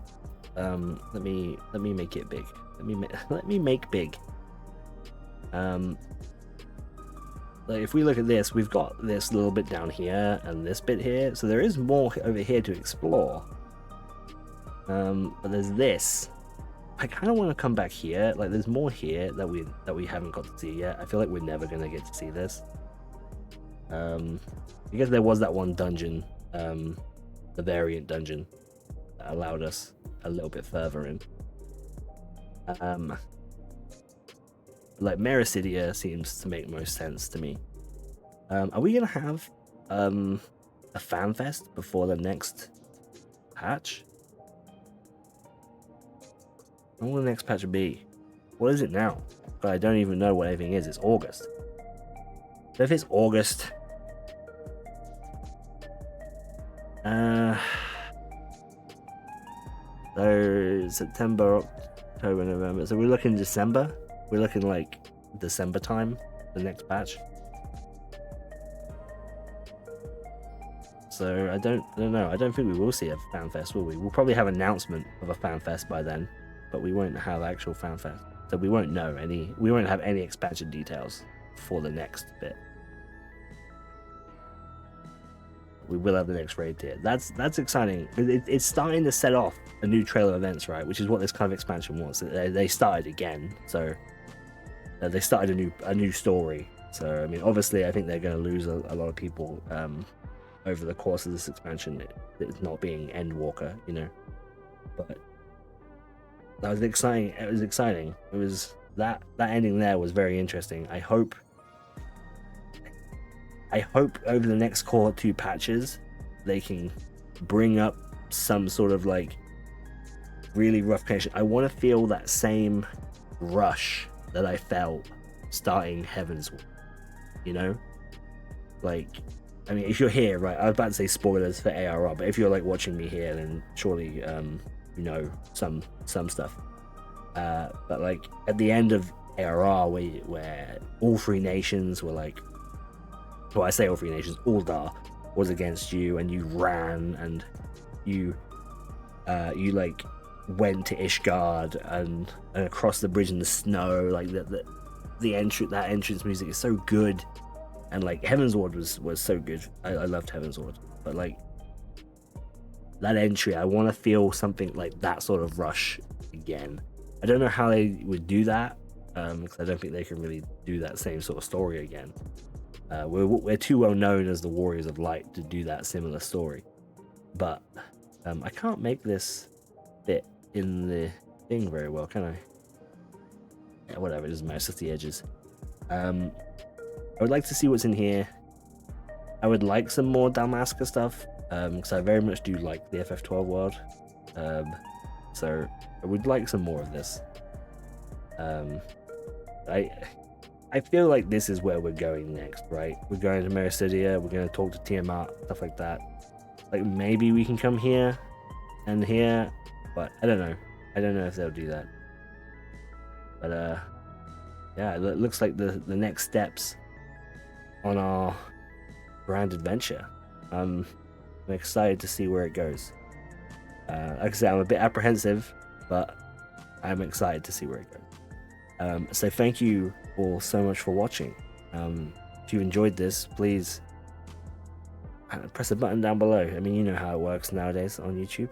let me make it big. Let me make big. Like, if we look at this, we've got this little bit down here and this bit here, so there is more over here to explore. But there's this. I kind of want to come back here. Like, there's more here that we haven't got to see yet. I feel like we're never gonna get to see this. Because there was that one dungeon, the variant dungeon, that allowed us a little bit further in. Like, Mericidia seems to make most sense to me. Are we gonna have a fan fest before the next patch? What will the next patch be? What is it now? God, I don't even know what anything is. It's August. So if it's August, So September, October, November. So we're looking December. We're looking like December time, the next patch. So I don't know. I don't think we will see a fan fest, will we? We'll probably have an announcement of a fan fest by then, but we won't have actual fan fest. So we won't know any. We won't have any expansion details for the next bit. We will have the next raid tier. That's exciting. It's starting to set off a new trail of events, right? Which is what this kind of expansion was. They started again, so they started a new story. So I mean, obviously, I think they're going to lose a lot of people over the course of this expansion. It's not being Endwalker, you know. But that was exciting. It was exciting. It was that ending there was very interesting. I hope over the next core 2 patches they can bring up some sort of like really rough connection. I want to feel that same rush that I felt starting Heavensward, you know? Like, I mean, if you're here, right, I was about to say spoilers for ARR, but if you're like watching me here, then surely you know some stuff. But like at the end of ARR, where all 3 nations were like, well, I say all 3 nations, Uldar was against you, and you ran, and you like went to Ishgard and across the bridge in the snow. Like that entrance music is so good, and like Heavensward was so good. I loved Heavensward, but like that entry, I want to feel something like that sort of rush again. I don't know how they would do that, because I don't think they can really do that same sort of story again. We're too well known as the Warriors of Light to do that similar story, but I can't make this fit in the thing very well, can I? Yeah, whatever, it doesn't matter, it's just the edges. I would like to see what's in here. I would like some more Dalmasca stuff, because I very much do like the FF12 world, so I would like some more of this. I feel like this is where we're going next, right? We're going to Mericidia, we're going to talk to Tiamat, stuff like that. Like, maybe we can come here and here, but I don't know. I don't know if they'll do that. But, yeah, it looks like the next steps on our grand adventure. I'm excited to see where it goes. Like I said, I'm a bit apprehensive, but I'm excited to see where it goes. So thank you all so much for watching. If you enjoyed this, please press the button down below. I mean, you know how it works nowadays on YouTube.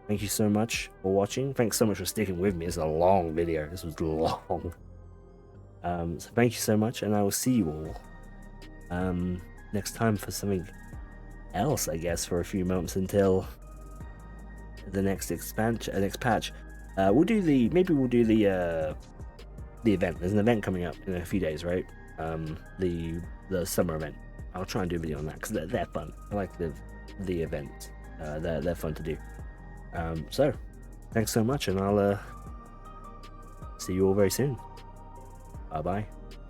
Thank you so much for watching. Thanks so much for sticking with me. It's a long video. This was long. So thank you so much, and I will see you all next time for something else, I guess, for a few months until the next patch. We'll do the event. There's an event coming up in a few days, right? The summer event. I'll try and do a video on that because they're fun. I like the event. They're fun to do. So thanks so much, and I'll see you all very soon. Bye bye.